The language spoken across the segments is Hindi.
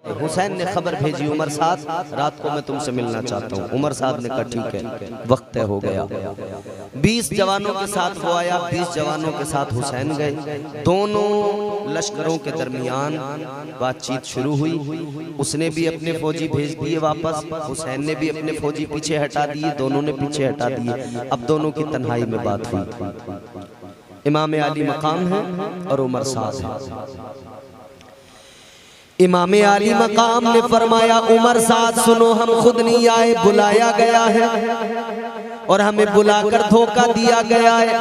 हुसैन ने खबर भेजी उमर साहब रात को मैं तुमसे मिलना चाहता हूँ। उमर साहब ने कहा ठीक है, वक्त तय हो गया। 20 जवानों के साथ वो आया, 20 जवानों के साथ हुसैन गए। दोनों लश्करों के दरमियान बातचीत शुरू हुई। उसने भी अपने फौजी भेज दिए वापस, हुसैन ने भी अपने फौजी पीछे हटा दिए, दोनों ने पीछे हटा दिए। अब दोनों की तन्हाई में बात हुई। इमाम आली मकाम है और उमर साहब है। इमाम आली मकाम ने फरमाया उमर साहब सुनो, हम खुद नहीं आए, बुलाया गया है और हमें बुलाकर धोखा दिया गया है।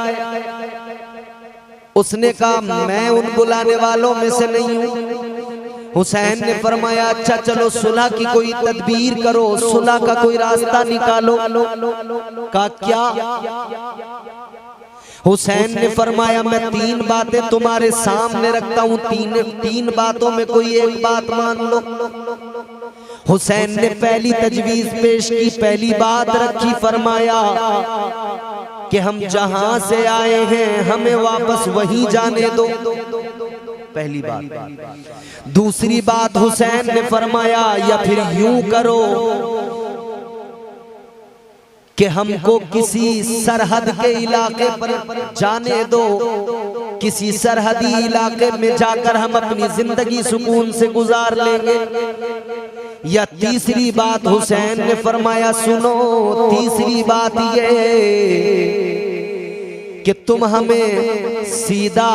उसने कहा मैं उन बुलाने वालों में से नहीं हूँ। हुसैन ने फरमाया अच्छा चलो सुलह की कोई तदबीर करो, सुलह का कोई रास्ता निकालो। कहा क्या? हुसैन ने फरमाया मैं 3 बातें तुम्हारे सामने रखता हूँ, तीन बातों में कोई एक बात मान लो। हुसैन ने पहली तजवीज पेश की, पहली बात रखी, फरमाया कि हम जहां से आए हैं हमें वापस वहीं जाने दो, पहली बात। दूसरी बात हुसैन ने फरमाया या फिर यूं करो कि हमको किसी सरहद के इलाके पर जाने दो, किसी सरहदी इलाके में जाकर हम अपनी जिंदगी सुकून से गुजार लेंगे। या तीसरी बात हुसैन ने फरमाया सुनो, तीसरी बात ये कि तुम हमें सीधा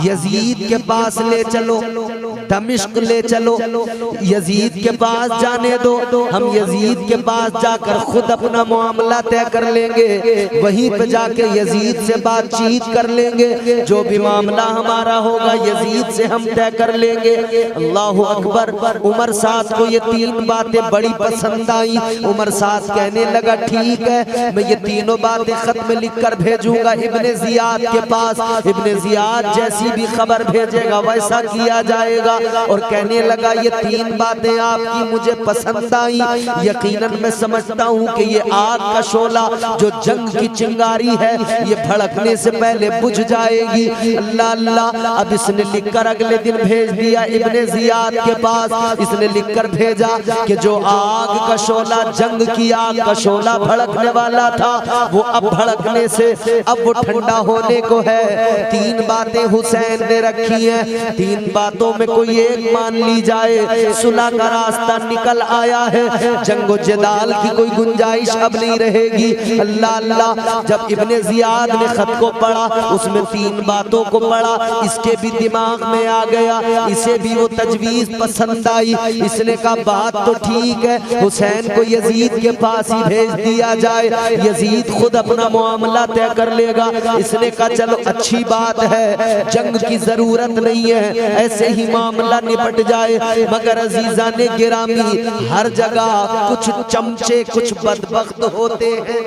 यजीद के पास ले चलो, दमिश्क ले चलो, यजीद के पास जाने दो, हम यजीद के पास जाकर खुद अपना मामला तय कर लेंगे, वहीं पे जाके यजीद से बातचीत कर लेंगे, जो भी मामला हमारा होगा यजीद से हम तय कर लेंगे। अल्लाहु अकबर। उमर साहब को ये 3 बातें बड़ी पसंद आई। उमर साहब कहने लगा ठीक है, मैं ये तीनों बातें खत में लिख कर भेजूंगा इब्ने जियाद के पास, इब्ने जियाद जैसी भी खबर भेजेगा वैसा किया जाएगा। और कहने लगा ये 3 बातें आपकी मुझे पसंद आई, यकीनन मैं समझता हूँ कि ये आग का शोला जो जंग की चिंगारी है ये भड़कने से पहले बुझ जाएगी। अल्लाह अल्लाह। अब इसने लिखकर अगले दिन भेज दिया इब्ने जियाद के पास। इसने लिखकर भेजा कि जो आग का शोला, जंग की आग का शोला भड़कने वाला था वो अब भड़कने से अब वो ठंडा होने को है। 3 बातें हुसैन ने रखी हैं, 3 बातों में कोई एक मान ली जाए, सुलह का रास्ता निकल आया है, जंगो जदाल की कोई गुंजाइश अब नहीं रहेगी। अल्लाह अल्लाह। जब इब्ने जियाद ने खत को पढ़ा, उसमें 3 बातों को पढ़ा, इसके भी दिमाग में आ गया, इसे भी वो तजवीज पसंद आई। इसने कहा बात तो ठीक है, हुसैन को यजीद के पास ही भेज दिया जाए, यजीद खुद अपना मामला तय कर लेगा। इसने कहा चलो अच्छी बात है, जंग की जरूरत नहीं है, ऐसे ही मामला निपट जाए। मगर अजीजा ने गिरामी हर जगह कुछ चमचे, कुछ बदबख्त होते हैं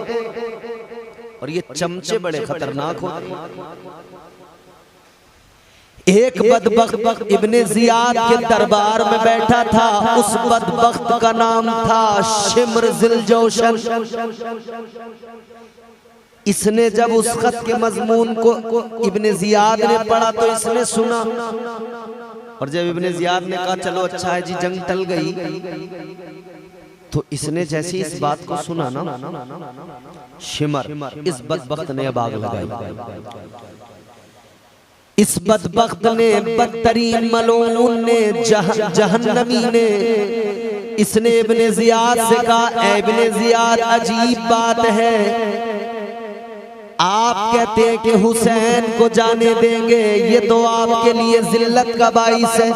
और ये चमचे बड़े खतरनाक होते हैं। एक बदबख्त इब्ने जियाद के दरबार में बैठा था, उस बदबख्त का नाम था शिम्र जिलजोशन। इसने जब उस खत के मजमून को इब्ने जियाद ने पढ़ा तो इसने सुना, और जब इब्ने जियाद ने कहा चलो अच्छा है जी जंग टल गई, तो इसने जैसे इस बात को सुना ना, शिमर इस बदबख्त ने अब आग लगाई। इस बदबख्त ने, बदतरीन मलऊन ने, जहन्नमी ने, इसने इब्ने जियाद से कहा ए इब्ने जियाद अजीब बात है, आप कहते हैं कि हुसैन को जाने देंगे, ये तो आपके लिए जिल्लत का बाइस है।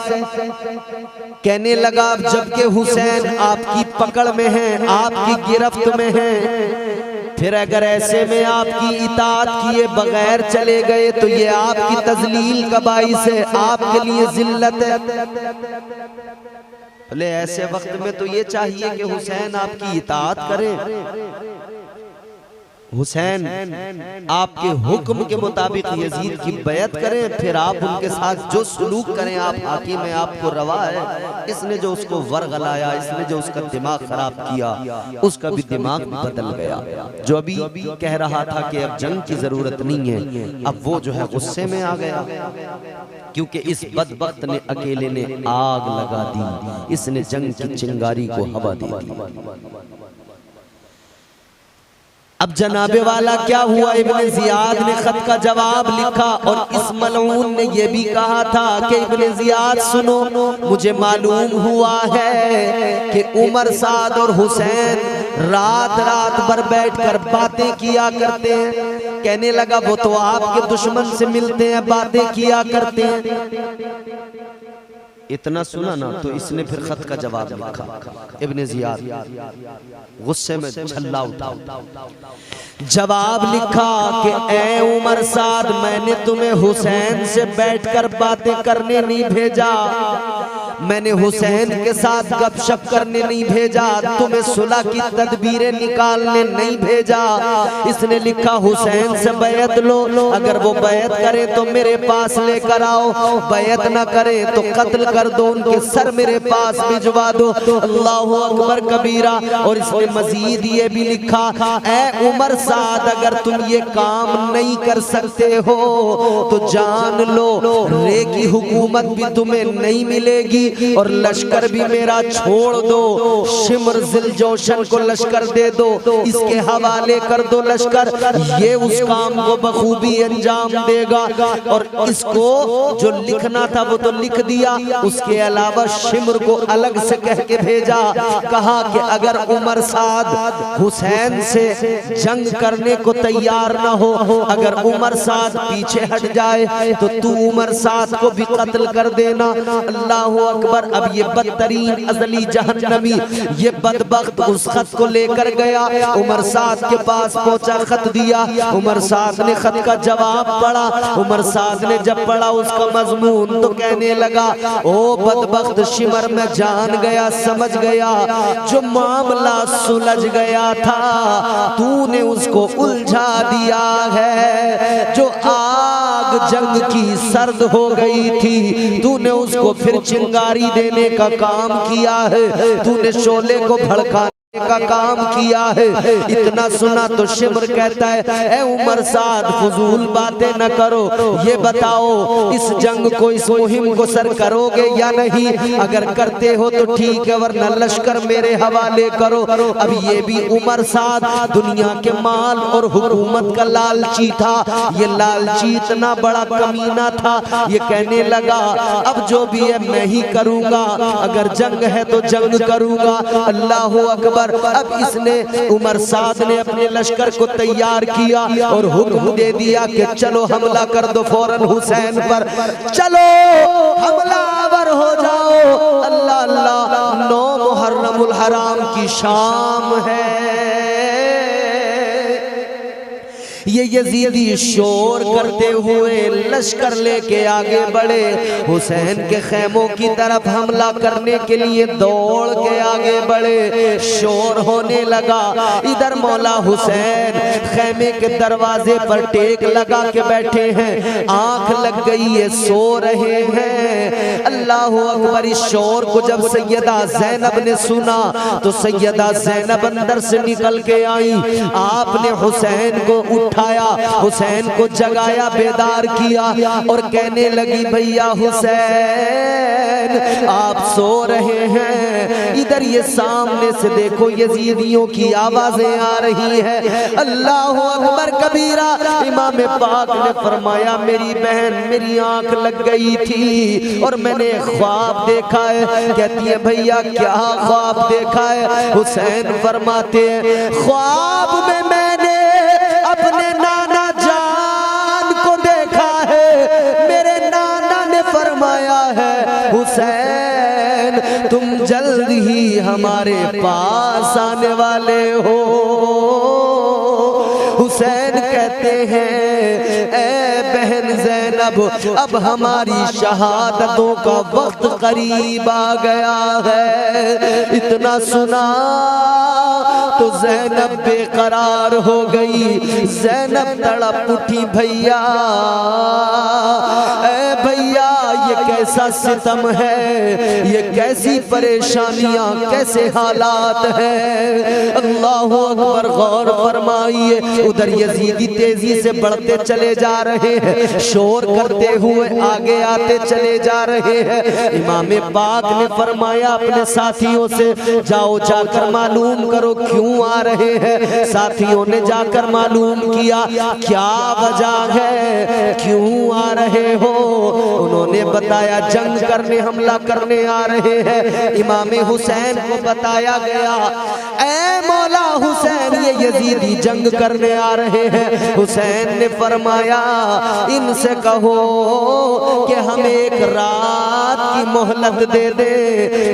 कहने लगा जबकि हुसैन आपकी पकड़ में है, आपकी गिरफ्त में है, फिर अगर ऐसे में आपकी इताअत किए बगैर चले गए तो ये आपकी तजलील का बाइस है, आपके लिए जिल्लत है। बोले ऐसे वक्त में तो ये चाहिए कि हुसैन आपकी इताअत करे। हुसैन आपके हुक्म के मुताबिक यजीद की बैत करें, फिर आप उनके साथ जो सलूक करें आप हाकिम में आपको रवा है। इसने जो उसको वर्गलाया, इसने जो उसका दिमाग खराब किया, उसका भी दिमाग बदल गया। जो अभी कह रहा था कि अब जंग की जरूरत नहीं है, अब वो जो है गुस्से में आ गया, क्योंकि इस बदबख्त ने अकेले ने आग लगा दी, इसने जंग की चिंगारी को हवा दे दी। अब जनाबे वाला क्या हुआ, इब्ने जियाद ने खत का जवाब लिखा और इस मलऊन ने यह भी कहा था कि इब्ने जियाद सुनो, मुझे मालूम हुआ है कि उमर साद और हुसैन रात रात भर बैठकर बातें किया करते हैं। कहने लगा वो तो आपके दुश्मन से मिलते हैं, बातें किया करते हैं। इतना सुना ना तो इसने फिर खत का जवाब लिखा। इब्ने जियाद गुस्से में छल्ला उठा, जवाब लिखा कि ए उमर साद, मैंने तुम्हें हुसैन से बैठकर बातें करने नहीं भेजा, मैंने हुसैन के साथ गपशप करने नहीं भेजा, तुम्हें सुलह की तदबीरें निकालने नहीं भेजा। इसने लिखा हुसैन से बैत लो, अगर वो बैत करे तो मेरे पास लेकर आओ, बैत ना करे तो कत्ल कर दो, उनके सर मेरे पास भिजवा दो। अल्लाहु अकबर कबीरा। और इसने मजीद ये भी लिखा, ए उमर साद, अगर तुम ये काम नहीं कर सकते हो तो जान लो रे की हुकूमत भी तुम्हें नहीं मिलेगी और लश्कर भी मेरा छोड़ दो, शिमर जिलजोशन को लश्कर दे दो, इसके हवाले कर दो लश्कर, ये उस काम को बखूबी अंजाम देगा। और इसको जो लिखना था वो तो लिख दिया, उसके अलावा शिमर को अलग से कह के भेजा, कहा कि अगर उमर साद हुसैन से जंग करने को तैयार ना हो, अगर उमर साद पीछे हट जाए तो तू उमर साद को भी कत्ल कर देना। अल्लाह अकबर। अब ये बदतरीन अजली जहन्नमी ये बदबख्त उस खत को लेकर गया, उमर साद के पास पहुंचा, खत दिया, उमर साद ने खत का जवाब पढ़ा। उमर साद ने जब पढ़ा उसका मजमून तो कहने लगा, ओ बदबख्त शिमर, मैं जान गया, समझ गया, जो मामला सुलझ गया था तूने उसको उलझा दिया है, जो आग जंग की सर्द हो गई थी तूने उसको फिर चिंगारी देने का काम किया है, तूने शोले को भड़का का काम किया है। इतना सुना तो शिमर कहता है, ए उमर साद, फजूल बातें न करो, ये बताओ इस जंग को, इस मुहिम को सर करोगे या नहीं? अगर करते हो तो ठीक है, वरना लश्कर मेरे हवाले करो। अब ये भी उमर साद दुनिया के माल और हुकूमत का लालची था, ये लालची इतना बड़ा कमीना था, ये कहने लगा अब जो भी है मैं ही करूंगा, अगर जंग है तो जंग करूंगा। अल्लाह अकबर। अब इसने उमर साद ने अपने लश्कर को तैयार किया और हुक्म दे दिया कि चलो हमला कर दो फौरन हुसैन पर, चलो हमलावर हो जाओ। अल्लाह अल्लाह, 9 मुहर्रमुल हराम की शाम है, ये यजीदी शोर करते हुए लश्कर लेके आगे बढ़े, हुसैन के खेमों की तरफ हमला करने के लिए दौड़ के आगे बढ़े। शोर होने लगा, इधर मौला हुसैन खेमे के दरवाजे पर टेक लगा के बैठे हैं, आंख लग गई है, सो रहे हैं। अल्लाह अकबर। इस शोर को जब सैयदा ज़ैनब ने सुना तो सैयदा ज़ैनब अंदर से निकल के आई, आपने हुसैन को उठाया, हुसैन को जगाया, बेदार किया और कहने लगी, भैया हुसैन आप सो रहे हैं, इधर ये सामने से देखो यजीदियों की आवाजें आ रही है। अल्लाह अकबर कबीरा। इमाम पाक ने फरमाया, मेरी बहन मेरी आंख लग गई थी और मैंने ख्वाब देखा है। कहती है, भैया क्या ख्वाब देखा है? हुसैन फरमाते हैं, ख्वाब में मैंने अपने नाना जान को देखा है, मेरे नाना ने फरमाया है, हुसैन तुम जल्द ही हमारे पास आने वाले हो। हुसैन कहते हैं ऐ बहन ज़ैनब, अब हमारी शहादतों का वक्त करीब आ गया है। इतना सुना तो ज़ैनब बेकरार हो गई। ज़ैनब तड़प उठी, भैया ऐ भैया ये कैसा सितम है, ये कैसी परेशानियां, कैसे हालात हैं। अल्लाह अकबर, गौर फरमाइए। उधर यजीदी तेजी से बढ़ते चले जा रहे हैं, शोर करते हुए आगे आते चले जा रहे हैं। इमाम पाक ने फरमाया अपने साथियों से, जाओ जाकर मालूम करो क्यों आ रहे हैं। साथियों ने जाकर मालूम किया क्या वजह है, क्यों आ रहे हो। उन्होंने बताया जंग करने, हमला करने आ रहे हैं। इमाम हुसैन को बताया गया ऐ मौला हुसैन, ये यजीदी जंग करने आ रहे हैं। हुसैन ने फरमाया इनसे कहो कि हमें एक रात की मोहलत दे दे,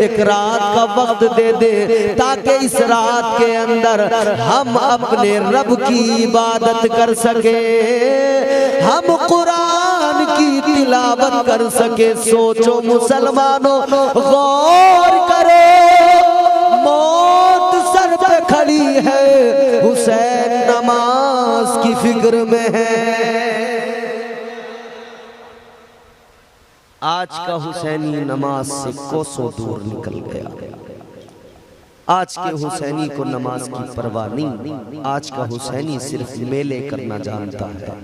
एक रात का वक्त दे दे, ताकि इस रात के अंदर हम अपने रब की इबादत कर सके, हम कुरान की तिलावत कर सके। सोचो मुसलमानों, गौर करो, मौत सर पे खड़ी है, हुसैन नमाज की फिक्र में है। आज का हुसैनी नमाज से कोसों दूर निकल गया। आज के हुसैनी को नमाज की परवाह नहीं। आज का हुसैनी सिर्फ मेले करना जानता है,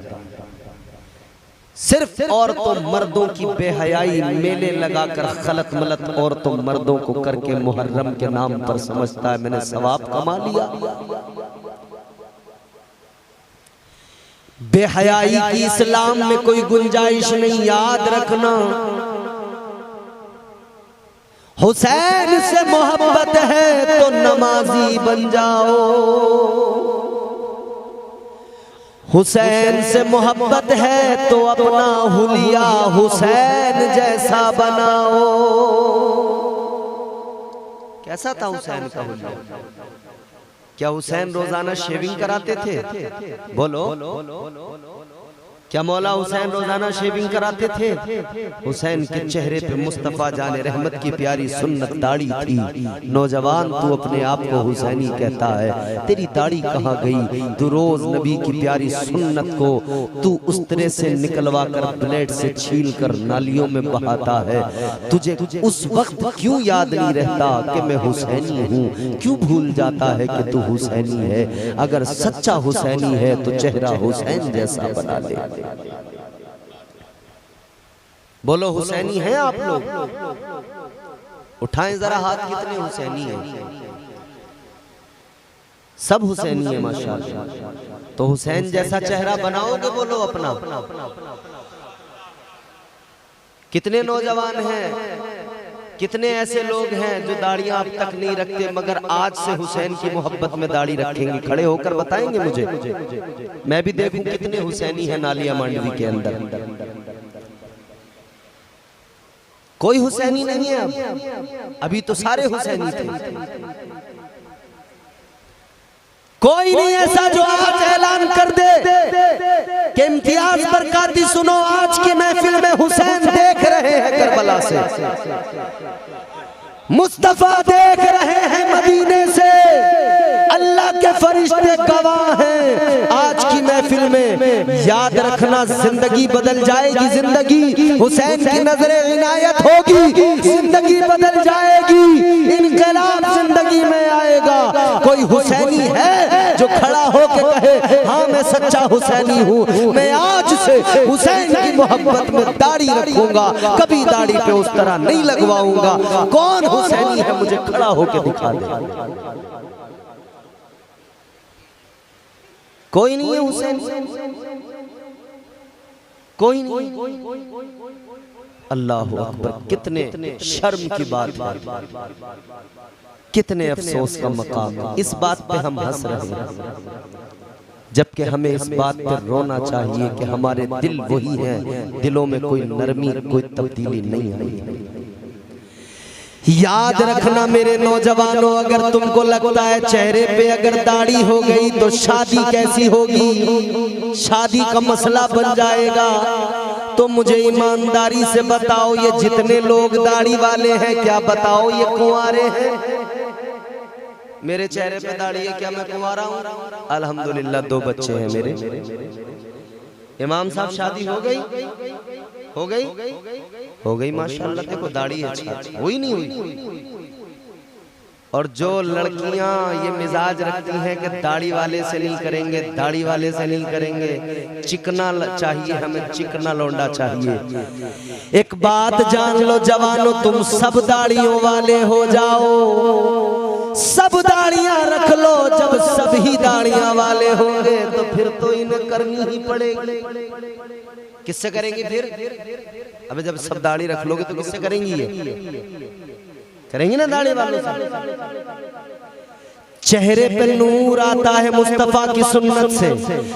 सिर्फ औरतों मर्दों की बेहयाई मेले लगाकर खलत मलत औरतों मर्दों को करके मुहर्रम के नाम पर समझता है मैंने सवाब कमा लिया। बेहयाई की इस्लाम में कोई गुंजाइश नहीं। याद रखना, हुसैन से मोहब्बत है तो नमाजी बन जाओ, हुसैन से मोहब्बत है तो अपना हुलिया हुसैन जैसा बनाओ। कैसा था हुसैन का हुलिया? क्या हुसैन रोजाना शेविंग कराते थे? बोलो, क्या मौला हुसैन रोजाना शेविंग कराते थे? हुसैन के चेहरे पे मुस्तफा जाने रहमत की प्यारी सुन्नत दाढ़ी थी। नौजवान तू अपने आप को हुसैनी कहता है, तेरी दाढ़ी कहाँ गई? तू रोज नबी की प्यारी सुन्नत को तू उस तरह से निकलवा कर ब्लेड से छील कर नालियों में बहाता है। तुझे उस वक्त क्यों याद नहीं रहता कि मैं हुसैनी हूँ? क्यों भूल जाता है कि तू हुसैनी है? अगर सच्चा हुसैनी है तो चेहरा हुसैन जैसा बना ले। बोलो हुसैनी हैं आप लोग? उठाएं जरा हाथ, कितने हुसैनी हैं? सब हुसैनी है माशाअल्लाह। तो हुसैन जैसा चेहरा बनाओगे? बोलो अपना। कितने नौजवान हैं, कितने ऐसे लोग हैं जो दाढ़ियां अब तक नहीं रखते मगर आज से हुसैन की मोहब्बत में दाढ़ी रखेंगे? खड़े होकर बताएंगे मुझे, मैं भी देखूं कितने हुसैनी हैं नालिया मांडवी के अंदर। कोई हुसैनी नहीं है अब, अभी तो सारे हुसैनी थे। कोई नहीं ऐसा जो आज ऐलान कर दे कि इम्तियाज बरकाती सुनो, आज की महफिल में हुसैन देख रहे हैं करबला से, मुस्तफा देख रहे हैं मदीने से, अल्लाह के फरिश्ते गवाह हैं। आज की महफिल में याद रखना, जिंदगी बदल जाएगी। जिंदगी हुसैन की नजरे इनायत होगी, जिंदगी बदल जाएगी, इनकलाब जिंदगी में आएगा। कोई हुसैनी है जो खड़ा होके कहे हाँ मैं सच्चा हुसैनी हूँ, मैं आज से हुसैन की मोहब्बत में दाढ़ी रखूंगा, कभी दाढ़ी पे उस तरह नहीं लगवाऊंगा? कौन हुसैनी है मुझे खड़ा होके दिखा दे। कोई नहीं है हुसैन, कोई नहीं। अल्लाह अकबर, कितने शर्म की बात है, कितने अफसोस का मकाम है। इस बात पे हम हंस रहे हैं, जबकि हमें इस बात पर रोना चाहिए कि हमारे दिल वही हैं, दिलों में कोई नरमी, कोई तब्दीली नहीं आई। याद रखना मेरे नौजवानों, अगर तुमको लगता है चेहरे पे अगर दाढ़ी हो गई तो शादी कैसी होगी, शादी का मसला बन जाएगा। तो मुझे ईमानदारी से बताओ, ये जितने लोग दाढ़ी वाले हैं, क्या बताओ ये कुंवारे हैं? मेरे चेहरे पे दाढ़ी है, क्या मैं कुंवारा हूँ? अल्हम्दुलिल्लाह 2 बच्चे हैं मेरे। इमाम साहब शादी हो गई? हो गई? हो गई माशाल्लाह। देखो दाढ़ी है, हुई नहीं हुई? और जो लड़कियां ये मिजाज रखती हैं कि दाढ़ी वाले से नहीं करेंगे, दाढ़ी वाले से नहीं करेंगे, चिकना चाहिए हमें, चिकना लौंडा चाहिए। एक बात जान लो जवानों, तुम सब दाढ़ियों वाले हो जाओ, सब दाढ़ियां रख लो। जब सभी दाढ़ियां वाले होंगे तो फिर तो इन्हें करनी ही पड़ेगी। किससे करेंगी फिर? अबे जब सब दाढ़ी रख लोगे तो किससे करेंगी? ये करेंगी ना दाढ़ी वालों से। चेहरे पे नूर आता है मुस्तफा की सुन्नत से,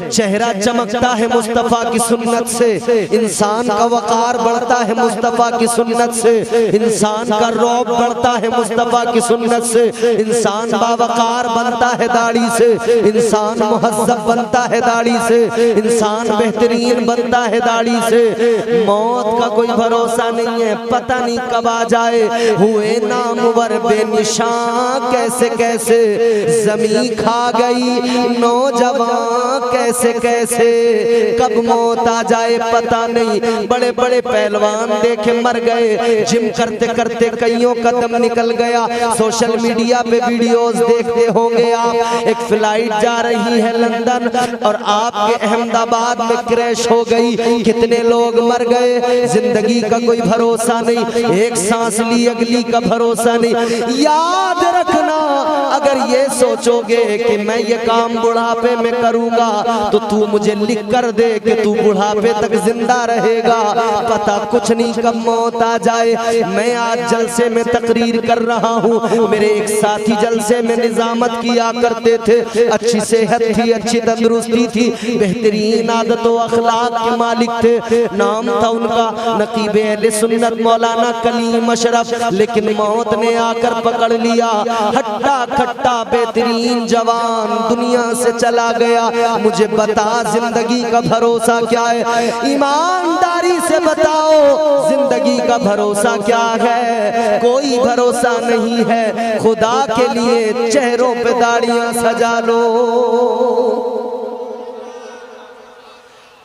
चेहरा चमकता है मुस्तफा की सुन्नत से, इंसान का वकार बढ़ता है मुस्तफा की सुन्नत से, इंसान का रौब बढ़ता है मुस्तफा की सुन्नत से, इंसान बावकार बनता है दाढ़ी से, इंसान मुहज्जब बनता है दाढ़ी से, इंसान बेहतरीन बनता है दाढ़ी से। मौत का कोई भरोसा नहीं है, पता नहीं कब आ जाए। हुए नामवर बेनिशान कैसे कैसे, जमीन खा गई नौजवान कैसे कैसे, कब मौत आ जाए पता नहीं। बड़े बड़े पहलवान देखे मर गए, जिम करते करते कईयों का दम निकल गया। सोशल मीडिया पे वीडियोस देखते होंगे आप, एक फ्लाइट जा रही है लंदन और आपके अहमदाबाद में क्रैश हो गई, कितने लोग मर गए। जिंदगी का कोई भरोसा नहीं, एक सांस ली अगली का भरोसा नहीं। याद रखना, अगर ये सोचोगे कि मैं ये काम बुढ़ापे में करूंगा तो तू मुझे लिख कर दे कि तू बुढ़ापे तक जिंदा रहेगा, पता कुछ नहीं कब मौत आ जाए। मैं आज जलसे में तकरीर कर रहा हूँ, मेरे एक साथी जलसे में निजामत किया करते थे, अच्छी सेहत थी, अच्छी तंदुरुस्ती थी, बेहतरीन आदत व अखलाक के मालिक थे। नाम था उनका नकीब अहले सुन्नत मौलाना कलीम अशरफ, लेकिन मौत ने आकर पकड़ लिया। हट्टा खट्टा बेहतरीन जवान दुनिया से चला गया। मुझे बता जिंदगी का भरोसा क्या है? ईमानदारी से बताओ जिंदगी का भरोसा क्या है? कोई भरोसा नहीं है। खुदा के लिए चेहरों पे दाढ़ियां सजा लो।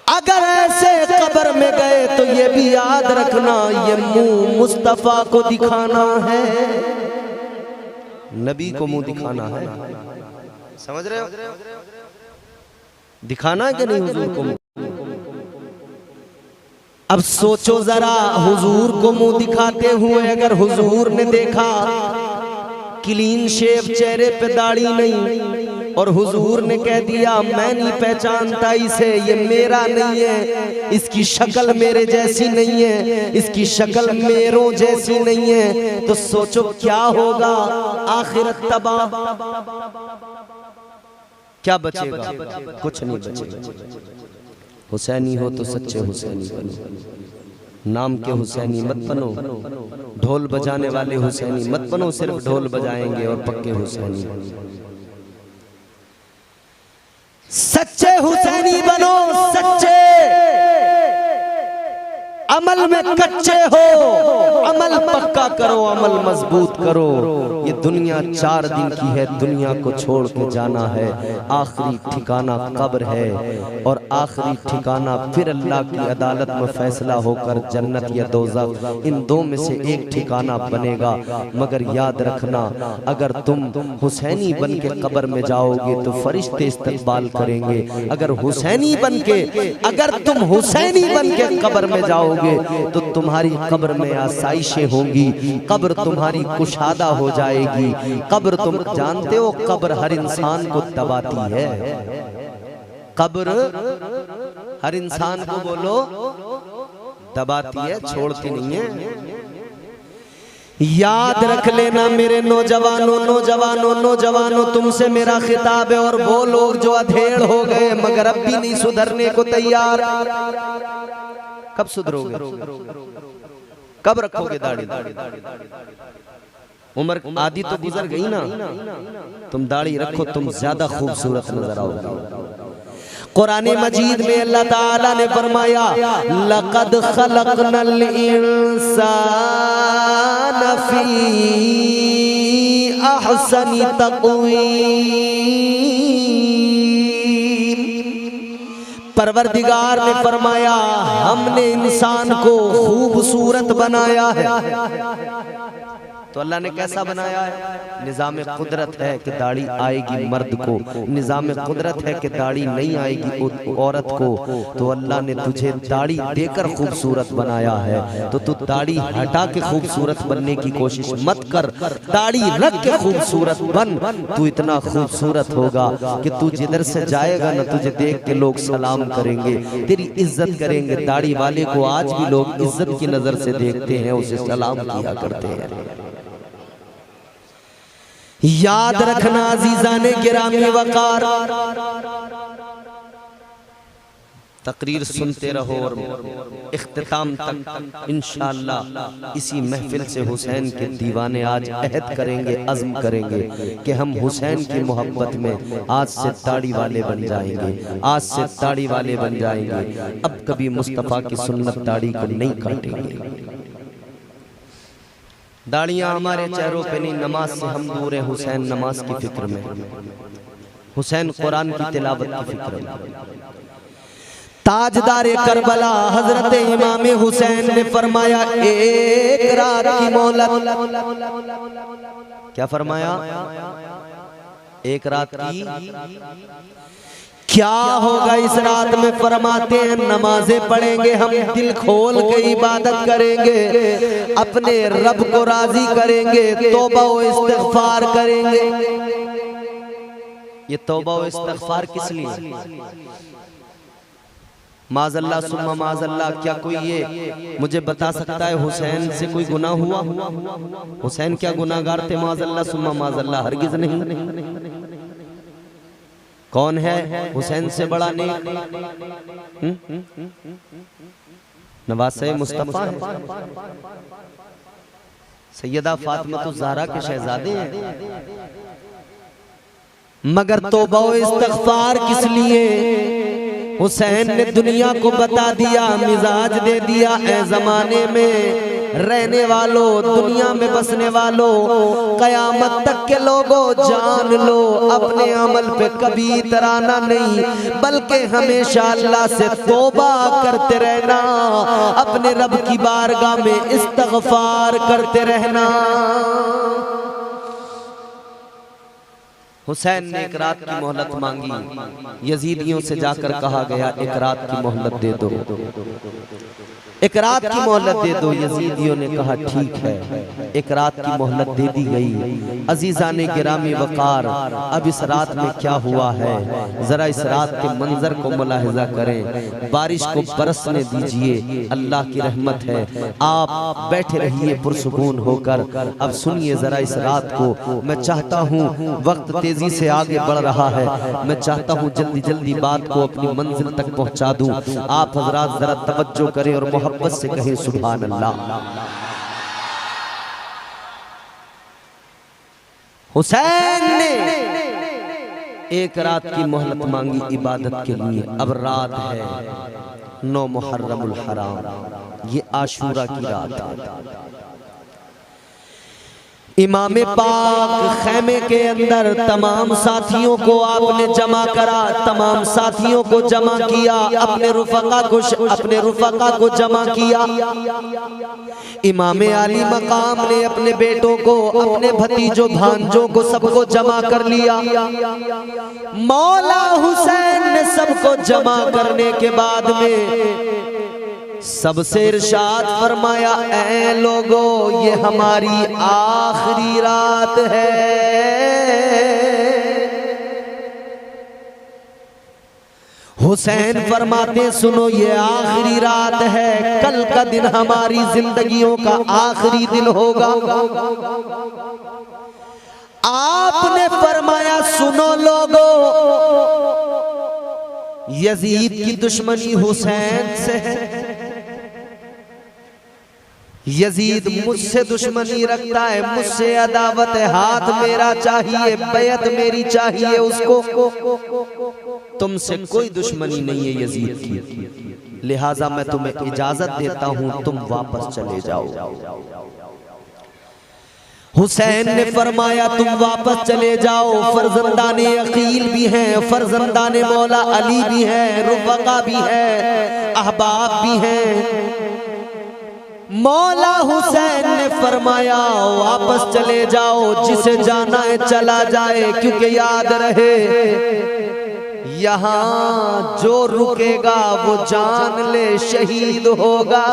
अगर ऐसे कब्र में गए तो ये भी याद रखना, ये मुंह मुस्तफा को दिखाना है, नबी को मुंह दिखाना है। समझ रहे हो? दिखाना है कि नहीं हुजूर को मुंह? अब सोचो जरा, हुजूर को मुंह दिखाते हुए अगर हुजूर ने देखा क्लीन शेव, चेहरे पे दाढ़ी नहीं, और हुजूर ने कह दिया मैं नहीं पहचानता इसे, ये मेरा नहीं है, इसकी शक्ल मेरे जैसी नहीं है, इसकी शक्ल मेरों जैसी नहीं है, तो सोचो क्या होगा? आखिरत तबाह। क्या बचेगा? कुछ नहीं बचेगा। हुसैनी हो तो सच्चे हुसैनी बनो, नाम के हुसैनी मत बनो, ढोल बजाने वाले हुसैनी मत बनो, सिर्फ ढोल बजाएंगे और पक्के हुसैनी। सच्चे हुसैनी बनो, सच्चे, अमल में कच्चे हो, अमल पक्का करो, अमल मजबूत करो। ये दुनिया 4 दिन की है, दुनिया को छोड़ के जाना है। आखिरी ठिकाना कब्र है और आखिरी ठिकाना फिर अल्लाह की अदालत में फैसला होकर जन्नत या दोज़ख, इन 2 में से एक ठिकाना बनेगा। मगर याद रखना, अगर तुम हुसैनी बन के कब्र में जाओगे तो फरिश्ते इस्तकबाल करेंगे। अगर हुसैनी बन के, अगर तुम हुसैनी बन के कब्र में जाओगे तो तुम्हारी कब्र में आसाइशें होंगी, कब्र तुम्हारी कुशादा हो जाएगी। कब्र, तुम जानते हो कब्र हर इंसान को दबाती है। कब्र हर इंसान को बोलो दबाती है, छोड़ती नहीं है। याद रख लेना मेरे नौजवानों, नौजवानों, नौजवानों, तुमसे मेरा खिताब है। और वो लोग जो अधेड़ हो गए मगर अब भी नहीं सुधरने को तैयार, कब सुधरोगे? कब रखोगे दाढ़ी? उम्र आधी तो गुजर गई ना, तुम दाढ़ी रखो, तुम ज्यादा खूबसूरत नजर आओगे। कुरान मजीद में अल्लाह ताला ने फरमाया लक़द खलक़नल इंसाना फी अहसनी तक़वीम। परवरदिगार ने फरमाया हमने इंसान को खूबसूरत बनाया है। तो अल्लाह ने कैसा बनाया है? निज़ाम कुदरत है कि दाढ़ी आएगी मर्द को, निज़ाम कुदरत है कि दाढ़ी नहीं आएगी औरत को। तो अल्लाह ने तुझे दाढ़ी देकर खूबसूरत बनाया है, तो तू दाढ़ी हटा के खूबसूरत बनने की कोशिश मत कर, दाढ़ी रख के खूबसूरत बन। तू इतना खूबसूरत होगा कि तू जिधर से जाएगा ना तुझे देख के लोग सलाम करेंगे, तेरी इज्जत करेंगे। दाढ़ी वाले को आज भी लोग इज्जत की नजर से देखते हैं, उसे सलाम किया करते हैं। याद रखना अज़ीज़ाने गिरामी वक़ार, तकरीर सुनते रहो और इख्तिताम तक इंशाअल्लाह इसी महफिल से हुसैन के दीवाने आज अहद करेंगे, अज़्म करेंगे कि हम हुसैन की मोहब्बत में आज से दाढ़ी वाले बन जाएंगे, आज से दाढ़ी वाले बन जाएंगे। अब कभी मुस्तफ़ा की सुन्नत दाढ़ी को नहीं काटेंगे। दाढ़ियाँ हमारे चेहरों पे नहीं, नमाज से हम दूर हैं। हुसैन नमाज की फिक्र में, हुसैन कुरान की तिलावत की फिक्र में। ताजदारे करबला हजरत इमाम हुसैन ने फरमाया एक रात की मोहलत। क्या फरमाया? एक रात की। क्या होगा इस रात में? फरमाते हैं नमाजें पढ़ेंगे हम, दिल खोल के इबादत करेंगे, अपने रब को राजी करेंगे, तौबा व इस्तिग़फ़ार करेंगे। ये तौबा व इस्तिग़फ़ार किस लिए? माज़अल्लाह सुम्मा माज़अल्लाह, क्या कोई ये मुझे बता सकता है हुसैन से कोई गुनाह हुआ? हुसैन क्या गुनाहगार थे? माज़अल्लाह सुम्मा माज़अल्लाह, हरगिज़ नहीं। कौन है हुसैन से बड़ा नेक? नवासे मुस्तफ़ा है, सैयदा फातिमा तो ज़हरा के शहजादे हैं। मगर तौबा व इस्तिग़फ़ार किस लिए? हुसैन ने दुनिया को बता दिया, मिजाज दे दिया, ए ज़माने में रहने वालों, दुनिया में बसने वालों, कयामत तक के लोगों जान लो, अपने अमल पे कभी इतराना नहीं, बल्कि हमेशा अल्लाह से तौबा करते रहना, अपने रब की बारगाह में इस्तिग़फ़ार करते रहना। हुसैन ने एक रात की मोहलत मांगी, यजीदियों से जाकर कहा गया एक रात की मोहलत दे दो, एक रात की मोहलत दे दो। यजीदियों ने कहा ठीक है, एक रात की मोहलत दे दी गई। अजीज़ाने गिरामी वक़ार, अब इस रात में क्या हुआ है, जरा इस रात के मंजर को मुलाहिज़ा करें। बारिश को बरसने दीजिए, अल्लाह की रहमत है। आप बैठे रहिए पुरसुकून होकर। अब सुनिए जरा इस रात को। मैं चाहता हूँ, वक्त तेजी से आगे बढ़ रहा है, मैं चाहता हूँ जल्दी जल्दी बात को अपनी मंजिल तक पहुँचा दूँ। आप हजरात जरा तवज्जो करें और मोहब्बत से कहें सुभान अल्लाह। हुसैन ने एक रात की मोहलत मांगी इबादत के लिए। अब रात है 9 मुहर्रमुल हराम, ये आशूरा की रात है। इमाम पाक खैमे के अंदर तमाम साथियों को आपने जमा करा, तमाम साथियों को जमा किया, अपने रुफका को जमा किया। इमाम आली मकाम ने अपने बेटों को, अपने भतीजों भांजों को सबको जमा कर लिया। मौला हुसैन ने सबको जमा करने के बाद में सबसे इरशाद फरमाया, ऐ लोगों ये हमारी आखिरी रात है। हुसैन फरमाते सुनो ये आखिरी रात है, कल का दिन हमारी जिंदगियों का आखिरी दिन होगा। आपने फरमाया सुनो लोगों, यजीद की दुश्मनी हुसैन से है। यजीद मुझसे दुश्मनी रखता है, मुझसे अदावत है, हाथ मेरा चाहिए, बैत मेरी चाहिए उसको। तुमसे कोई दुश्मनी नहीं है यजीद की, लिहाजा मैं तुम्हें इजाजत देता हूं, तुम वापस चले जाओ। हुसैन ने फरमाया तुम वापस चले जाओ, फरजंदाने अकील भी हैं, फरजंदाने मौला अली भी हैं, रुफका भी हैं, अहबाब भी हैं। मौला हुसैन ने फरमाया वापस चले जाओ, जिसे जाना है चला जाए, क्योंकि याद रहे यहाँ जो रुकेगा वो जान ले शहीद होगा।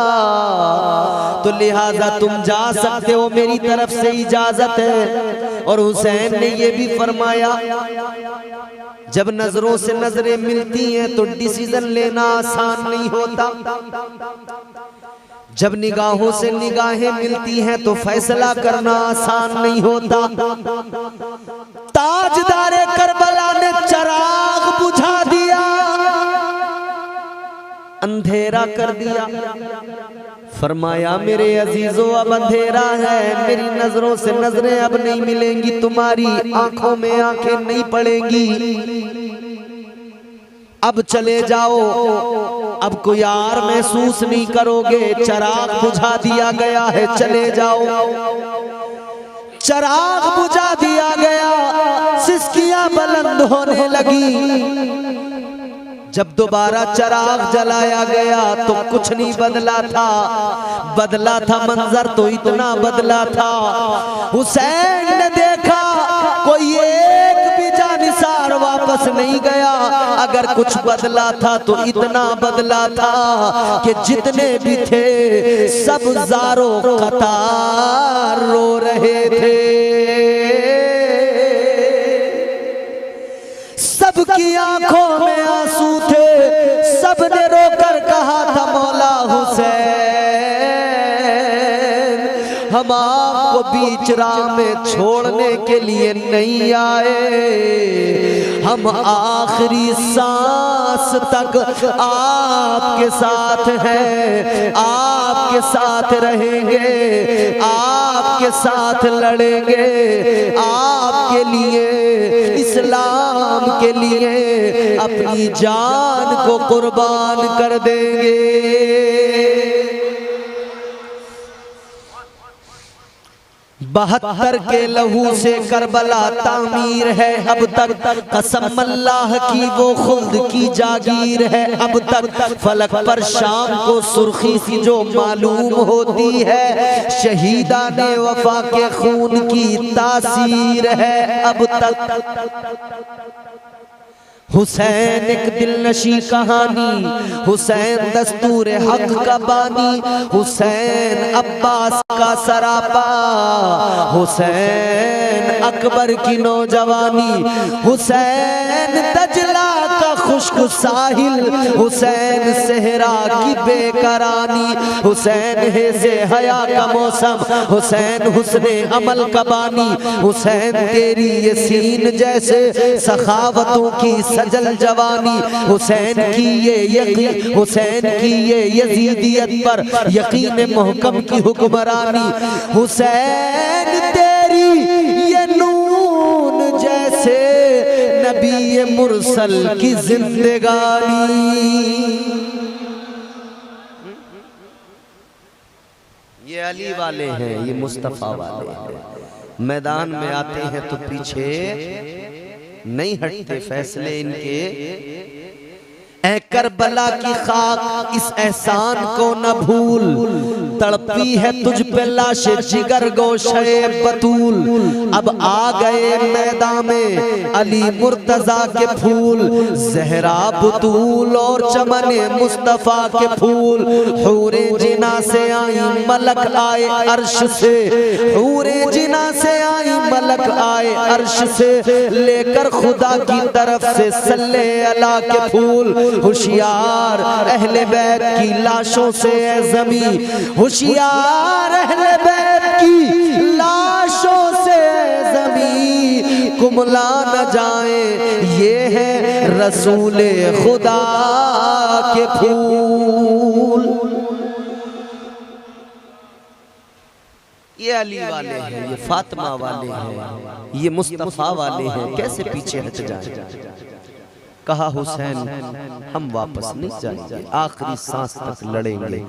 तो लिहाजा तुम जा सकते हो, मेरी तरफ से इजाजत है। और हुसैन ने ये भी फरमाया जब नजरों से नजरें मिलती हैं तो डिसीजन लेना आसान नहीं होता, जब निगाहों से निगाहें मिलती हैं तो फैसला करना आसान नहीं होता। ताजदारे करबला ने चराग बुझा दिया, अंधेरा कर दिया। फरमाया मेरे अजीजों अब अंधेरा है, मेरी नजरों से नजरें अब नहीं मिलेंगी, तुम्हारी आंखों में आंखें नहीं पड़ेंगी, अब चले जाओ, अब कोई यार महसूस नहीं करोगे, चराग बुझा दिया गया है, चले जाओ। चराग बुझा दिया गया, सिसकियां बुलंद होने लगी। जब दोबारा चराग जलाया गया तो कुछ नहीं बदला था, बदला था मंजर तो इतना बदला था। हुसैन ने देखा कोई एक भी जानिसार वापस नहीं गया, अगर कुछ बदला था तो इतना बदला था कि जितने भी थे सब ज़ारो कतार रो रहे थे, सबकी आंखों में आंसू थे, सबने रोकर कहा था मौला हुसैन हम आपको बीच राह में छोड़ने के लिए नहीं आए, हम आखिरी सांस तक आपके साथ हैं, आपके साथ रहेंगे, आपके साथ लड़ेंगे, आपके लिए इस्लाम के लिए अपनी जान को कुर्बान कर देंगे। 72 के लहू से करबला तामीर है अब तक, कसम अल्लाह की वो खुद की जागीर है अब तक। फलक पर शाम को सुर्खी सी जो मालूम होती है, शहीदा ने वफा के खून की तासीर है अब तक। हुसैन एक दिलनशी कहानी, हुसैन दस्तूर हक का बानी, हुसैन अब्बास का सरापा, हुसैन अकबर की नौजवानी, हुसैन दजला का खुश्क साहिल, हुसैन सहरा की बेकरानी, हुसैन है से हया का मौसम, हुसैन हुस्ने अमल का बानी, हुसैन तेरी ये सीन जैसे सखावतों की सजल जवानी, हुसैन की ये यकीन, हुसैन की ये यजीदियत पर यकीन मोहकम की हुक्मरानी, हुसैन तेरी ये नून जैसे नबी मुरसल की जिंदगानी। ये अली वाले हैं, ये मुस्तफा वाले हैं, मैदान में आते हैं तो पीछे नहीं हटते, फैसले इनके। ऐ करबला की खाक इस एहसान को न भूल, तड़पी है तुझ पे लाशे जिगर गोशे बतूल, अब आ गए मैदान में अली मुर्तजा के फूल, जहरा बतूल और चमने मुस्तफा के फूल, हूरे जिना से आई मलक आए अर्श से, हूरे जिना से आई मलक आए अर्श से, लेकर खुदा की तरफ से सल्ले अला के फूल, होशियार अहले बैत की लाशों से ज़मी, होशियार अहले बैत की लाशों से ज़मी, कुमला न जाए ये है रसूले खुदा के फूल। अली वाले हैं, ये फातिमा वाले हैं, ये मुस्तफा वाले हैं, कैसे पीछे हट जाए। कहा हुसैन हम वापस नहीं जाएंगे, आखिरी सांस तक लड़ेंगे,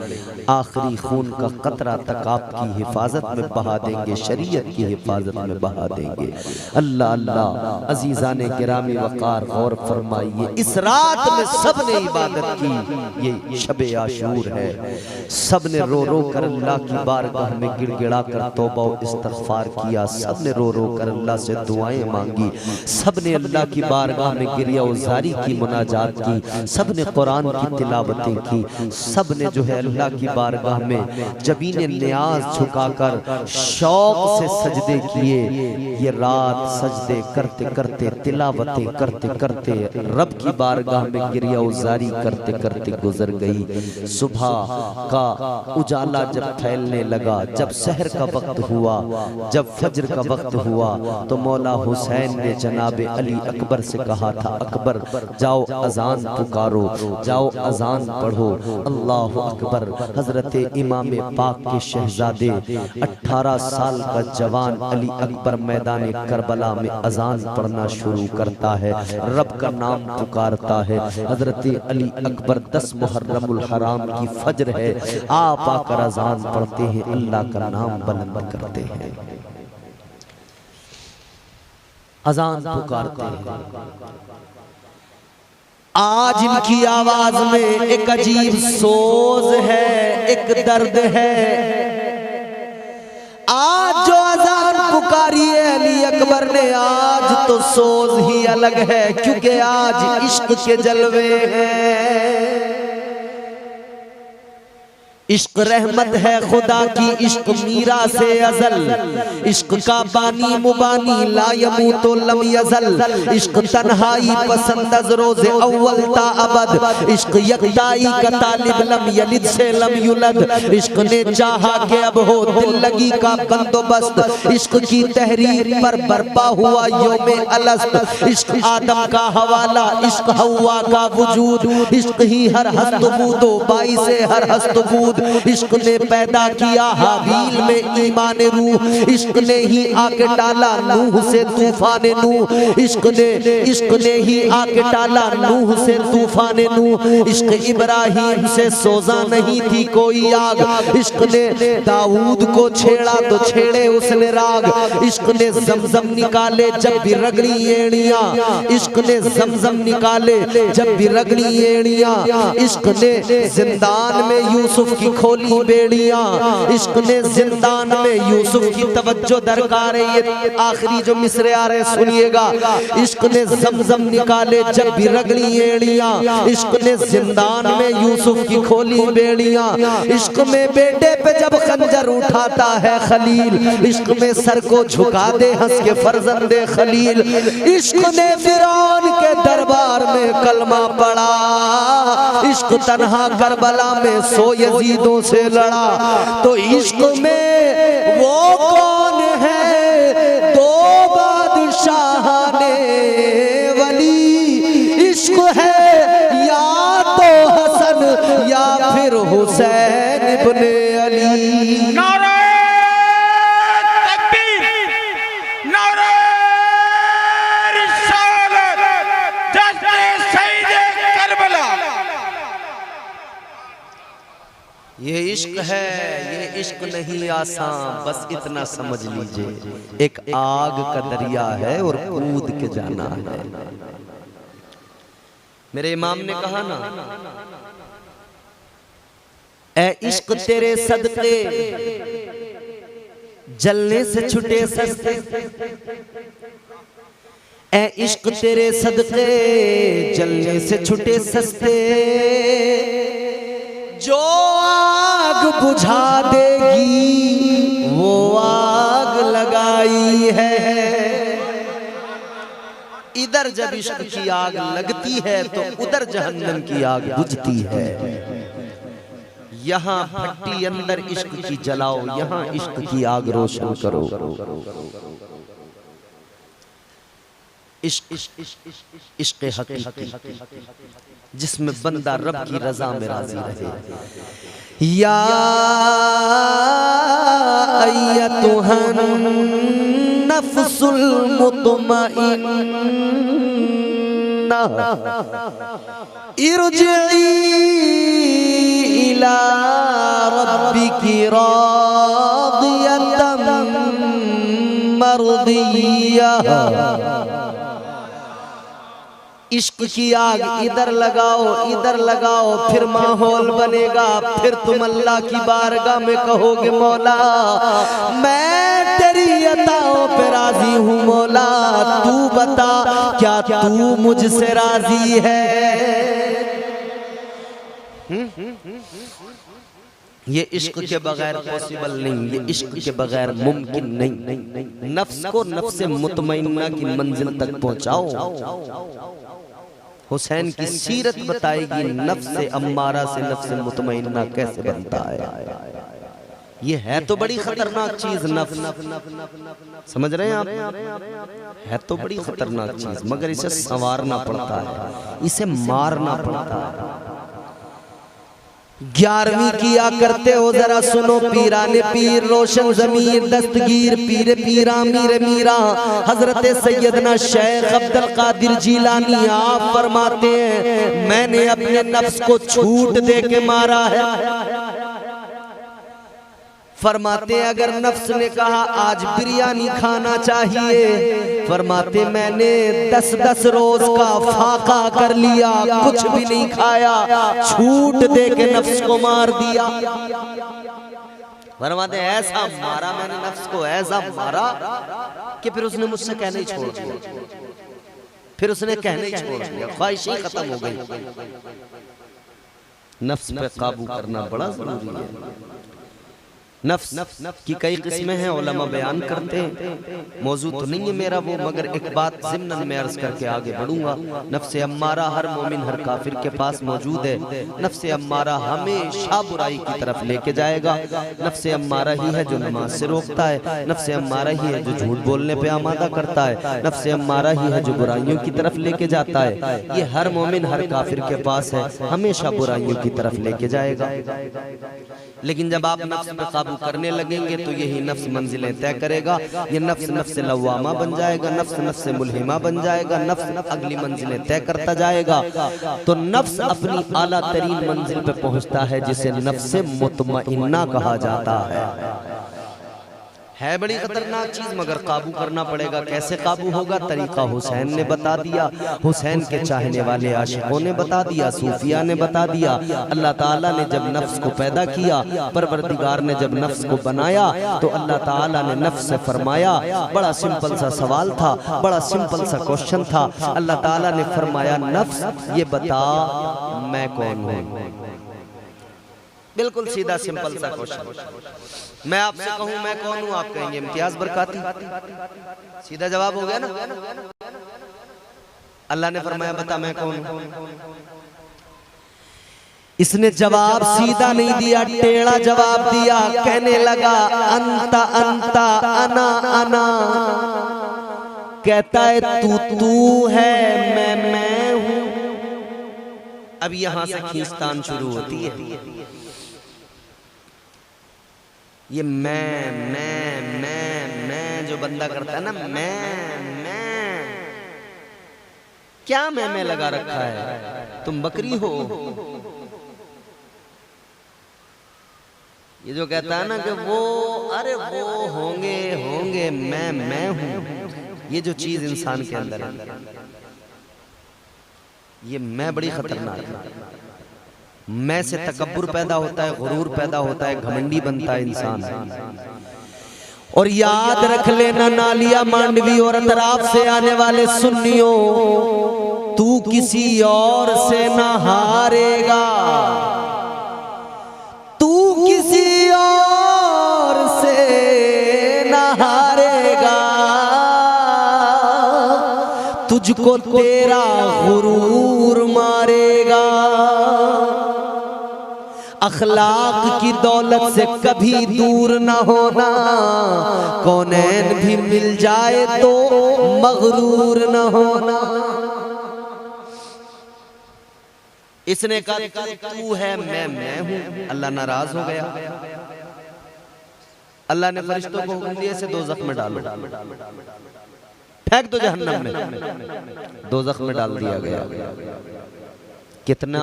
आखिरी खून का कतरा तक आपकी हिफाजत में बहा देंगे, शरीयत की हिफाजत में बहा देंगे। अल्लाह अल्लाह अजीज़ाने गिरामी वक़ार गौर फरमाइए, इस रात में सब ने इबादत की, ये शबे आशूर है। सब ने रो रो कर अल्लाह की बारगाह में गिड़गिड़ा कर तौबा व इस्तग़फ़ार किया, सब ने रो रो कर अल्लाह से दुआएं मांगी, सब ने अल्लाह की बारगाह में गिरिया उज़ारी की, मुनाजात की, सब ने कुरान की तिलावतें की, सब ने जो है अल्लाह की बारगाह में जबीने नियाज झुकाकर शौक से सजदे किए। ये रात सजदे करते करते, तिलावतें करते करते, रब की बारगाह में गिरिया उजारी करते करते गुजर गई। सुबह का उजाला जब फैलने लगा, जब सहर का वक्त हुआ, जब फज्र का वक्त हुआ, तो मौला हुसैन ने जनाब अली अकबर से कहा था, अकबर जाओ अजान पुकारो, जाओ अजान पढ़ो। अल्लाह अकबर। हजरत इमाम पाक के शहजादे 18 साल का जवान अली अकबर मैदान करबला में अजान पढ़ना शुरू करता है, रब का नाम पुकारता है। हजरत अली अकबर 10 मुहर्रमुल हराम की फज्र है, आप आकर अजान पढ़ते हैं, अल्लाह का नाम बुलंद करते हैं, अजान पुकारते हैं। आज इनकी आवाज में एक अजीब सोज है, एक दर्द है। आज जो अजान पुकारी है अली अकबर ने, आज तो सोज ही अलग है, क्योंकि आज इश्क के जलवे हैं। इश्क रहमत है खुदा की, इश्क मीरा से अजल, इश्क का बानी मुबानी ला यमूतो लम यजल। इश्क तन्हाई पसंद अज रोज़े अव्वल ता अबद, इश्क यकताई का तालिब लम यलिद से लम युलद। इश्क ने चाहा कि अब हो दिल लगी का बंदोबस्त, इश्क की तहरीर पर बर्पा हुआ यौमे अलस्त। इश्क आदम का हवाला, इश्क हवा का वजूद, इश्क ही हर हस्तबूदो बाई से हर हस्तबूद। इश्क ने पैदा किया हाबील में ईमान रूह, इश्क ने ही आके डाला नूह से तूफान नूह। इश्क ने ही आके डाला नूह से तूफान नूह। इश्क इब्राहिम से सोजा नहीं थी कोई आग, इश्क ने दाऊद को छेड़ा तो छेड़े उसने राग। इश्क ने जमजम निकाले जब भी रगड़ी एड़ियां, इश्क ने जमजम निकाले जब भी रगड़ी एड़ियां। इश्क ने जिंदान में यूसुफ की खोली बेड़ियां, इश्क ने जिंदान में यूसुफ की तवज्जो दरकार है। ये आखिरी जो मिसरे आ रहे सुनिएगा। इश्क ने जमजम निकाले जब भी रगड़ी एड़ियां, इश्क ने जिंदान में यूसुफ की खोली बेड़ियां। इश्क में बेटे पे जब खंजर उठाता है खलील, इश्क में सर को झुका दे हंस के फर्जंदे खलील। इश्क ने फिरौन के दरबार में कलमा पढ़ा, इश्क तन्हा करबला में सो यजीद से लड़ा। तो इश्क में वो कौन है दो बादशाह ने वली, इश्क है या तो हसन या फिर हुसैन इब्ने अली। नारे तकबीर, नारे रिसालत, जश्न सईदे करबला। ये इश्क है, ये इश्क नहीं आसान, बस इतना समझ लीजिए। एक आग का दरिया है और कूद के जाना है। मेरे इमाम ने कहा ना, ए इश्क तेरे सदके जलने से छुटे सस्ते, ए इश्क तेरे सदके जलने से छुटे सस्ते। जो आग बुझा देगी वो आग लगाई है। इधर जब इश्क की आग लगती है तो उधर जहन्नम की आग बुझती है। यहाँ भट्टी अंदर इश्क की जलाओ, यहाँ इश्क की आग रोशन करो। इश्क इश्क हकीकी जिसमें बंदा रब की रजा में राजी रहे। या अय्यतुहन नफ्सुल मुतमइन्ना इरजिई इला रब्बिकी रादियतम मर्दिया। इश्क की आग इधर लगाओ फिर माहौल बनेगा। फिर तुम अल्लाह की बारगाह में कहोगे मौला मैं तेरी अताओं पे राजी हूँ, मौला तू बता क्या तू मुझसे राजी है। ये इश्क के बगैर पॉसिबल नहीं, ये इश्क के बगैर मुमकिन नहीं। नफ्स को नफ्स मुतमइन्ना की मंजिल तक पहुंचाओ। हुसैन की सीरत बताएगी नफ्स अम्मारा से नफ्स मुतमइन्ना कैसे बनता है। ये है तो बड़ी खतरनाक चीज नफ्स, समझ रहे हैं आप? है तो बड़ी खतरनाक चीज, मगर इसे संवारना पड़ता है, इसे मारना पड़ता है। 11वीं किया करते हो जरा सुनो। पीराने पीर रोशन जमीर दस्तगीर पीर पीरा मीर मीरा हजरत सैयदना शेख अब्दुल कादिर जिलानी आप फरमाते हैं मैंने अपने नफ्स को छूट दे के मारा है। फरमाते अगर नफ्स ने कहा आज बिरयानी खाना चाहिए, फरमाते मैंने 10-10 रोज का फाका कर लिया, कुछ भी नहीं खाया, छूट दे के नफ्स को मार दिया। फरमाते ऐसा मारा मैंने नफ्स को, ऐसा मारा कि फिर उसने मुझसे कहना ही छोड़ दिया, फिर उसने कहना ही छोड़ दिया, ख्वाहिशें खत्म हो गई। नफ्स पे काबू करना बड़ा जरूरी है। नफ्स की कई किस्में हैं, उलमा बयान करते हैं, मौजूद तो नहीं है मेरा वो, मगर एक बात ज़िम्नन में अर्ज करके आगे बढ़ूंगा। नफ्स अम्मारा हर मोमिन हर काफिर के पास मौजूद है। नफ्स अम्मारा हमेशा बुराई की तरफ लेके जाएगा। नफ्स अम्मारा ही है जो नमाज से रोकता है, नफ्स अम्मारा ही है जो झूठ बोलने पे आमादा करता है, नफ्स अम्मारा ही है जो बुराइयों की तरफ लेके जाता है। ये हर मोमिन हर काफिर के पास है, हमेशा बुराइयों की तरफ लेके जाएगा। लेकिन जब आप नफ्स पे काबू करने लगेंगे तो यही नफ्स मंजिलें तय करेगा। ये नफ्स नफ्स लवामा बन जाएगा, नफ्स नफ्स मुल्हिमा बन जाएगा, नफ्स अगली मंजिलें तय करता जाएगा। तो नफ्स अपनी आला तरीन मंजिल पे पहुंचता है जिसे नफ्स मुतमइन्ना कहा जाता है बड़ी खतरनाक चीज, मगर काबू करना पड़ेगा। कैसे काबू होगा? तरीका हुसैन ने बता दिया, हुसैन के चाहने वाले आशिकों ने बता दिया, सूफिया ने बता दिया। अल्लाह ताला ने जब नफ्स को पैदा किया, परवरदिगार ने जब नफ्स को बनाया, तो अल्लाह ताला ने नफ्स से फरमाया, बड़ा सिंपल सा सवाल था, बड़ा सिंपल सा क्वेश्चन था। अल्लाह ताला ने फरमाया नफ्स ये बता मैं कौन हूँ। बिल्कुल सीधा सिंपल सा क्वेश्चन। मैं आपसे कहूं मैं कौन हूं, आप कहेंगे इम्तियाज बरकाती। सीधा जवाब हो गया ना। अल्लाह ने फरमाया बता मैं कौन हूं। इसने जवाब सीधा नहीं दिया, टेढ़ा जवाब दिया। कहने लगा अंता अंता अना अना। कहता है तू है मैं हूं। अब यहां से खींचतान शुरू होती है। ये मैं जो बंदा करता है ना, मैं क्या मैं लगा रखा है? तुम बकरी हो। ये जो कहता है ना कि वो अरे वो होंगे मैं हूं, ये जो चीज इंसान के अंदर है, ये मैं बड़ी खतरनाक है। मैं से तकब्बुर पैदा होता है, गुरूर पैदा होता है, घमंडी बनता है इंसान। और याद रख लेना नालिया मांडवी और अतराफ से आने वाले सुन्नियों, तू किसी और से न हारेगा, तू किसी और से न हारेगा, तुझको तेरा गुरूर मारेगा। अखलाक की दौलत से कभी दूर न होना, कौनैन भी मिल जाए तो मगरूर न होना। इसने कहा तू है मैं हूं, अल्लाह नाराज हो गया। अल्लाह ने फरिश्तों को हुक्म दिया, इसे दोज़ख में डालो, फेंक दो जहन्नम में। दोज़ख में डाल दिया गया। कितना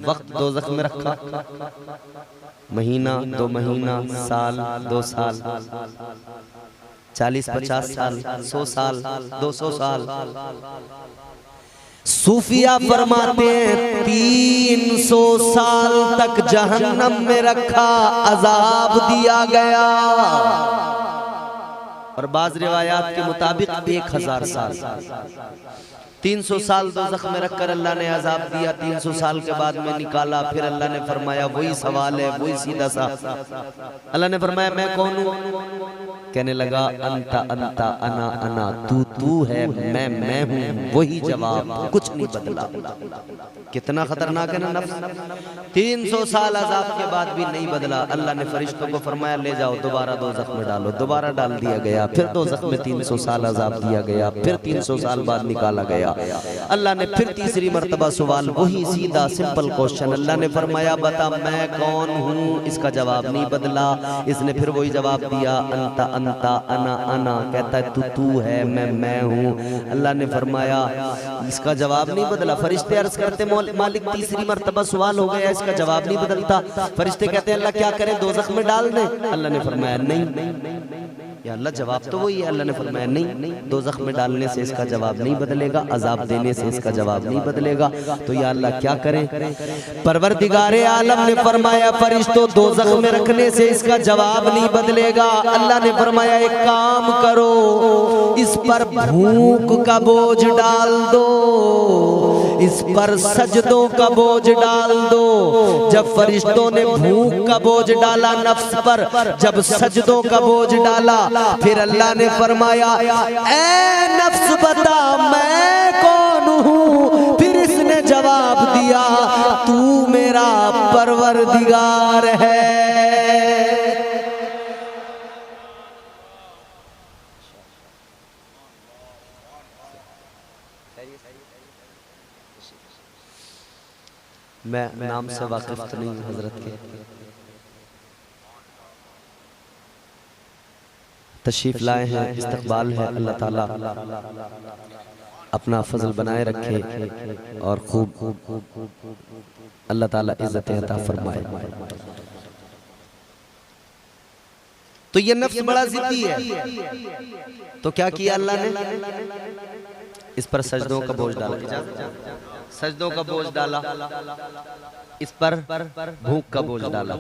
वक्त दोज़ख में रखा? महीना, 2 महीना, साल, 2 साल, 40-50 साल, 100 साल, 200 साल। सूफिया फरमाते हैं 300 साल तक जहन्नम में रखा, अजाब दिया गया। और बाज़ रिवायात के मुताबिक 1000 साल। 300 साल दोज़ख में रखकर अल्लाह ने अजाब दिया, 300 साल के बाद में निकाला। फिर अल्लाह ने फरमाया वही सवाल है, वही सीधा सा। अल्लाह ने फरमाया मैं कौन हूँ? कहने लगा अंता अंता अना अना, तू है, मैं हूँ। वही जवाब, कुछ नहीं बदला। कितना खतरनाक है ना नफ्स। 300 साल अजाब के बाद भी नहीं बदला। अल्लाह ने फरिश्तों को फरमाया ले जाओ दोबारा दोज़ख में डालो। दोबारा डाल दिया गया। फिर दोज़ख में 300 साल अजाब दिया गया। फिर 300 साल बाद निकाला गया। अल्लाह ने फिर तीसरी मर्तबा सवाल, वही सीधा सिंपल क्वेश्चन। अल्लाह ने फरमाया बता मैं कौन हूँ? इसका जवाब नहीं बदला। इसने फिर वही जवाब दिया अंता अंता अना अना। कहता है तू है, मैं हूँ। अल्लाह ने फरमाया इसका जवाब नहीं बदला। फरिश्ते अर्ज करते मालिक तीसरी मर्तबा सवाल हो गया, इसका जवाब नहीं बदलता। फरिश्ते कहते हैं अल्लाह क्या करें, दोज़ख में डाल दें? अल्लाह ने फरमाया नहीं या अल्लाह जवाब तो वही है। अल्लाह ने फरमाया नहीं, दोज़ख में डालने से इसका जवाब नहीं बदलेगा, अजाब देने से इसका जवाब नहीं बदलेगा। तो या अल्लाह क्या करें? परवरदिगारे आलम ने फरमाया फरिश्तों दोज़ख में रखने से इसका जवाब नहीं बदलेगा। अल्लाह ने फरमाया एक काम करो, इस पर भूख का बोझ डाल दो, इस पर सजदों का बोझ डाल दो। जब फरिश्तों ने भूख का बोझ डाला नफ्स पर, जब सजदों का बोझ डाला, फिर अल्लाह ने फरमाया ऐ नफ्स बता मैं कौन हूँ? फिर इसने जवाब दिया तू मेरा परवरदिगार है। मैं नाम से वाकिफ तो नहीं हजरत के, तशरीफ लाए हैं, इस्तकबाल है। अल्लाह ताला अपना फजल बनाए रखे और खूब अल्लाह ताला इज्जत अता फरमाए। तो ये नफ्स बड़ा जिद्दी है। तो क्या किया अल्लाह ने? इस पर सजदों का बोझ डाला, सजदों का बोझ डाला, इस पर भूख का बोझ डाला।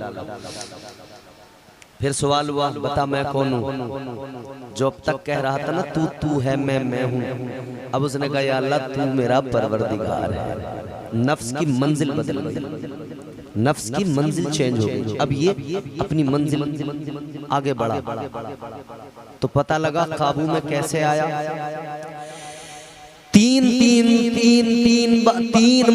फिर सवाल हुआ बता मैं कौन हूँ? जो अब तक कह रहा था ना तू है, मैं हूँ, अब उसने कहा या अल्लाह तू मेरा परवरदिगार है। नफ्स की मंजिल बदल गई, नफ्स की मंजिल चेंज हो गई। अब ये अपनी मंजिल आगे बढ़ा। तो पता लगा काबू में कैसे आया। तीन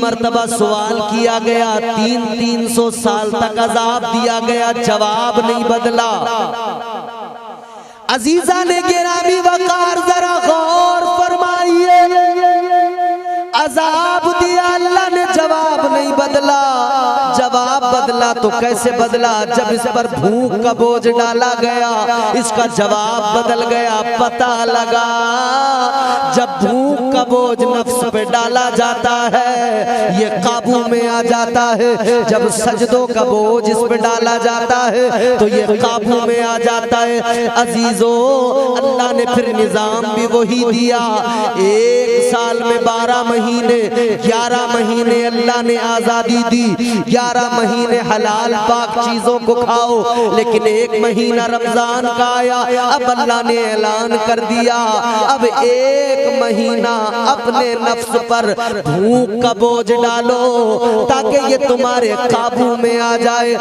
मर्तबा सवाल किया गया, 300 साल तक अजाब दिया गया, जवाब नहीं बदला। अजीजा ने गिरामी वकार जरा गौर फरमाइए, अजाब दिया अल्लाह ने, जवाब नहीं बदला। जवाब बदला तो कैसे बदला? जब इस पर भूख का बोझ डाला गया, इसका जवाब बदल गया। पता लगा जब भूख का बोझ नफ्स पे डाला जाता है ये काबू में आ जाता है। जब सजदों का बोझ इस पे डाला जाता है तो ये काबू में आ जाता है। अजीजों अल्लाह ने फिर निजाम भी वही दिया। 1 साल में 12 महीने, 11 महीने अल्लाह ने आजादी दी। 11 महीने हलाल पाक चीजों को खाओ, लेकिन 1 महीना रमजान का आया। अब अल्लाह ने ऐलान कर दिया अब 1 महीना अपने नफ्स नफ्स पर भूख का बोझ डालो ताकि ये तुम्हारे काबू में आ जाए।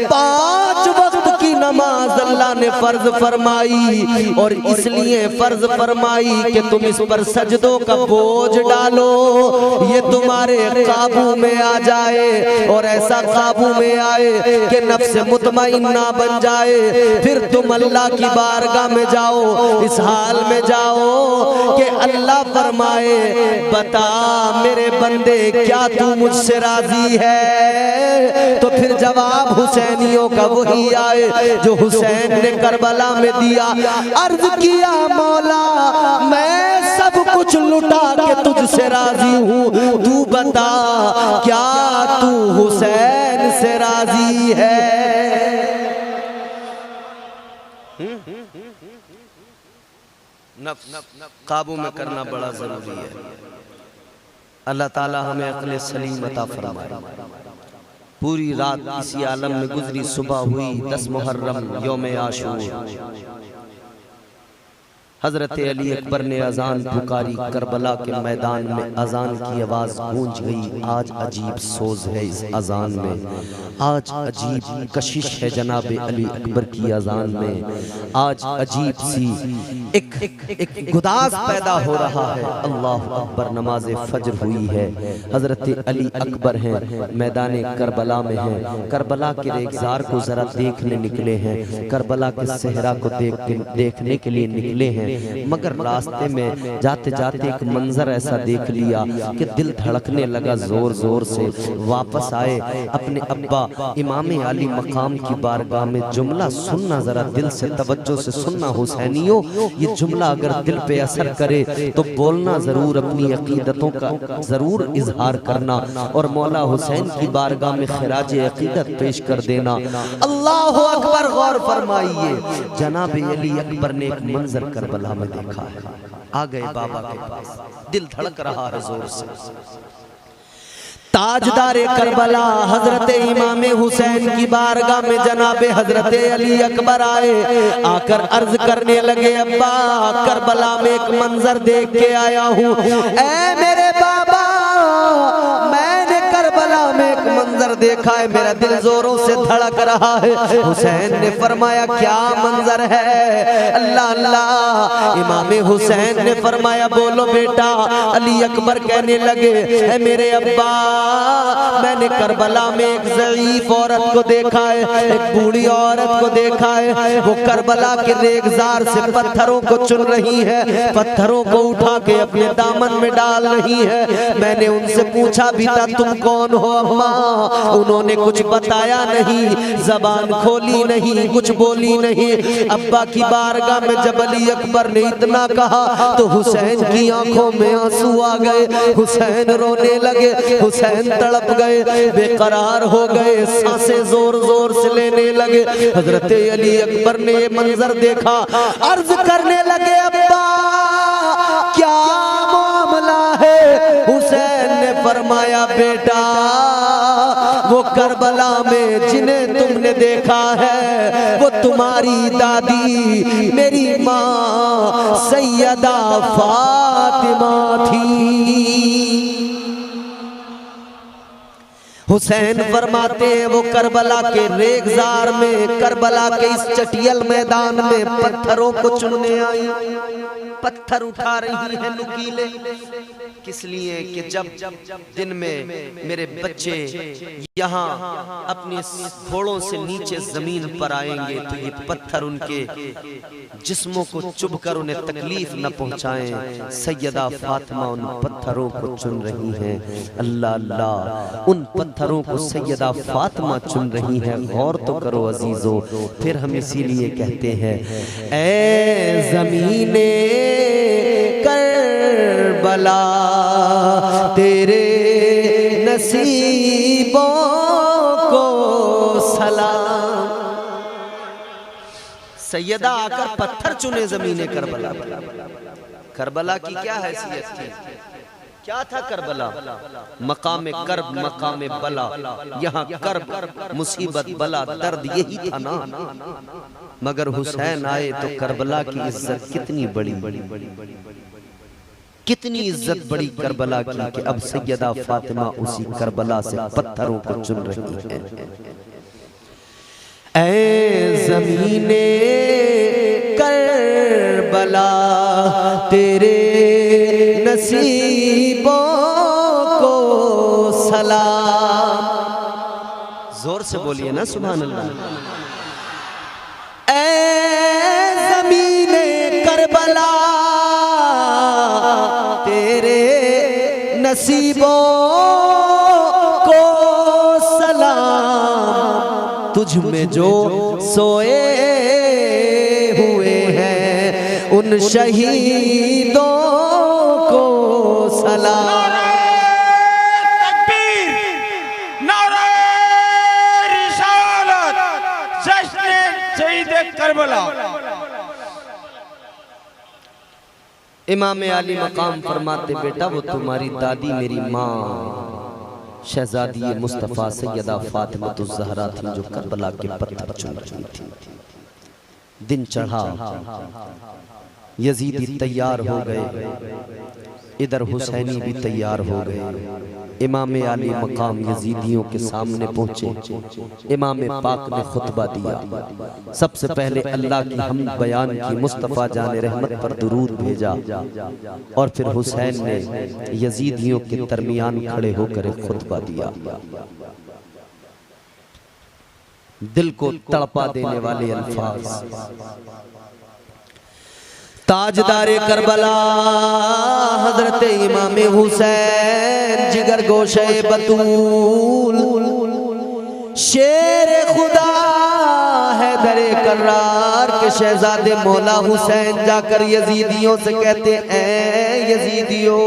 5 वक्त की नमाज अल्लाह ने फर्ज फरमाई और इसलिए फर्ज फरमाई कि तुम इस पर सजदों का बोझ डालो, ये तुम्हारे काबू में आ जाए और ऐसा काबू में आए कि नफ्स मुतमइन्ना बन जाए। फिर तुम अल्लाह की बारगाह में जाओ, इस हाल में जाओ कि अल्लाह फरमाए बता मेरे बंदे क्या तू मुझसे राजी है। तो फिर जवाब हुसैनियों का वही आए जो हुसैन ने करबला में दिया। अर्ज किया मौला मैं सब कुछ लुटा के तुझसे राजी हूँ, तू बता क्या तू हुसैन से राजी है। नफ्स काबू में करना बड़ा जरूरी है। अल्लाह ताला हमें अक्ल सलीम अता फरमाए। पूरी रात इसी आलम में गुजरी, सुबह हुई 10 मुहर्रम यौम आशूर। हजरत अली अकबर ने अजान पुकारी, करबला के मैदान में अजान की आवाज गूंज गई। आज अजीब सोज है इस अजान में, आज अजीब कशिश है जनाब अली अकबर की अजान में। आज अजीब सी एक गुदास पैदा हो रहा है। अल्लाह अकबर, नमाज फजर हुई है। हजरत अली अकबर हैं, मैदान करबला में हैं। करबला के रेगजार को जरा देखने निकले हैं, करबला के सहरा को देखने के लिए निकले हैं। मगर रास्ते में जाते जाते एक मंजर ऐसा देख लिया कि दिल धड़कने लगा जोर जोर से। वापस आए, अपने अब्बा इमाम आली मकाम की बारगाह में जुमला सुनना, जरा दिल से तवज्जो से सुनना हुसैनियों। ये जुमला अगर दिल पे असर करे तो बोलना जरूर, अपनी अकीदतों का जरूर इजहार करना और मौला हुसैन की बारगाह में खिराज अकीदत पेश कर देना। अल्लाह अकबर, गौर फरमाइए। जनाब अली अकबर ने एक मंजर करबला में देखा है। आ गए बाबा के पास, दिल धड़क रहा है जोर से। ताजदार करबला हजरत इमाम हुसैन की बारगाह में जनाब हजरत अली अकबर आए। आकर अर्ज करने लगे अब्बा करबला में एक मंजर देख के आया हूँ। ऐ मेरे बाबा मैंने करबला में एक मंजर देखा है, मेरा दिल जोरों से धड़क रहा है। हुसैन ने फरमाया क्या मंजर है? अल्लाह अल्लाह। इमाम हुसैन ने फरमाया बोलो बेटा। अली अकबर कहने लगे है मेरे अब्बा मैंने करबला में एक ज़ईफ औरत को देखा है, एक बूढ़ी औरत को देखा है। वो करबला के रेगजार से पत्थरों को चुन रही है, पत्थरों को उठा के अपने दामन में डाल रही है। मैंने उनसे पूछा भी था तुम कौन हो अम्मा? उन्होंने कुछ बताया नहीं, जबान खोली नहीं, कुछ बोली नहीं। अब्बा की बारगाह में जब अली अकबर ने इतना कहा तो हुसैन की आंखों में आंसू आ गए। हुसैन रोने लगे, हुसैन तड़प गए, बेकरार हो गए, सांसें जोर जोर से लेने लगे। हजरत अली अकबर ने ये मंजर देखा, अर्ज करने लगे अब्बा क्या मामला है? हुसैन ने फरमाया बेटा वो करबला में जिन्हें तुमने देखा है वो तुम्हारी दादी मेरी माँ सैयदा फातिमा थी। हुसैन फरमाते हैं वो करबला के रेगजार में, करबला के इस चटियल मैदान में पत्थरों को चुनने आई। पत्थर उठा रही है नुकीले, किस लिए कि जब दिन में मेरे बच्चे यहाँ अपने घोड़ों से नीचे जमीन पर आएंगे तो ये पत्थर उनके जिस्मों को चुभकर उन्हें तकलीफ न पहुँचाएं। सैयदा फातिमा उन पत्थरों को चुन रही हैं। अल्लाह अल्लाह, उन पत्थरों को सैयदा फातिमा चुन रही है। गौर तो करो अजीजों। फिर हम इसीलिए कहते हैं ऐ ज़मीने करबला तेरे नसीबों को सलाम। सैयदा आकर पत्थर चुने ज़मीने करबला। करबला की क्या हैसियत थी? क्या था करबला? मकाम कर्ब, मकाम बला। यहाँ कर्ब मुसीबत, बला दर्द यही था ना। मगर हुसैन आए तो करबला की इज्जत कितनी बड़ी। कितनी इज्जत बड़ी करबला की कि अब सैयदा फातिमा उसी करबला से पत्थरों को चुन रही है। ऐ ज़मीने करबला तेरे नसीबों को सलाम। जोर से बोलिए ना सुभान अल्लाह। ऐ ज़मीने करबला तेरे नसीबों को सलाम। तुझ में जो सोए हुए हैं उन शहीदों को सलाम। तकबीर, नारे रिसालत, जश्न शहीद करबला। इमाम आली मकाम फरमाते बेटा वो तुम्हारी दादी मेरी माँ शहजादी मुस्तफ़ा सैयदा फातिमा ज़हरा थी जो करबला के पत्थर चुन रही थी। दिन चढ़ा, यजीदी तैयार हो गए, इधर हुसैनी भी तैयार हो गए। इमाम आली मकाम यजीदियों के सामने पहुंचे। इमाम पाक ने खुतबा दिया। सबसे पहले अल्लाह की हमद बयान की, मुस्तफ़ा जाने रहमत पर दुरूद भेजा और फिर हुसैन ने यजीदियों के दरमियान खड़े होकर एक खुतबा दिया। दिल को तड़पा देने वाले अल्फाज। ताजदारे करबला हजरत इमाम हुसैन जिगर गोशे बतूल शेर खुदा है दरे करार के शहजादे मौला हुसैन जाकर यजीदियों से कहते हैं यजीदियों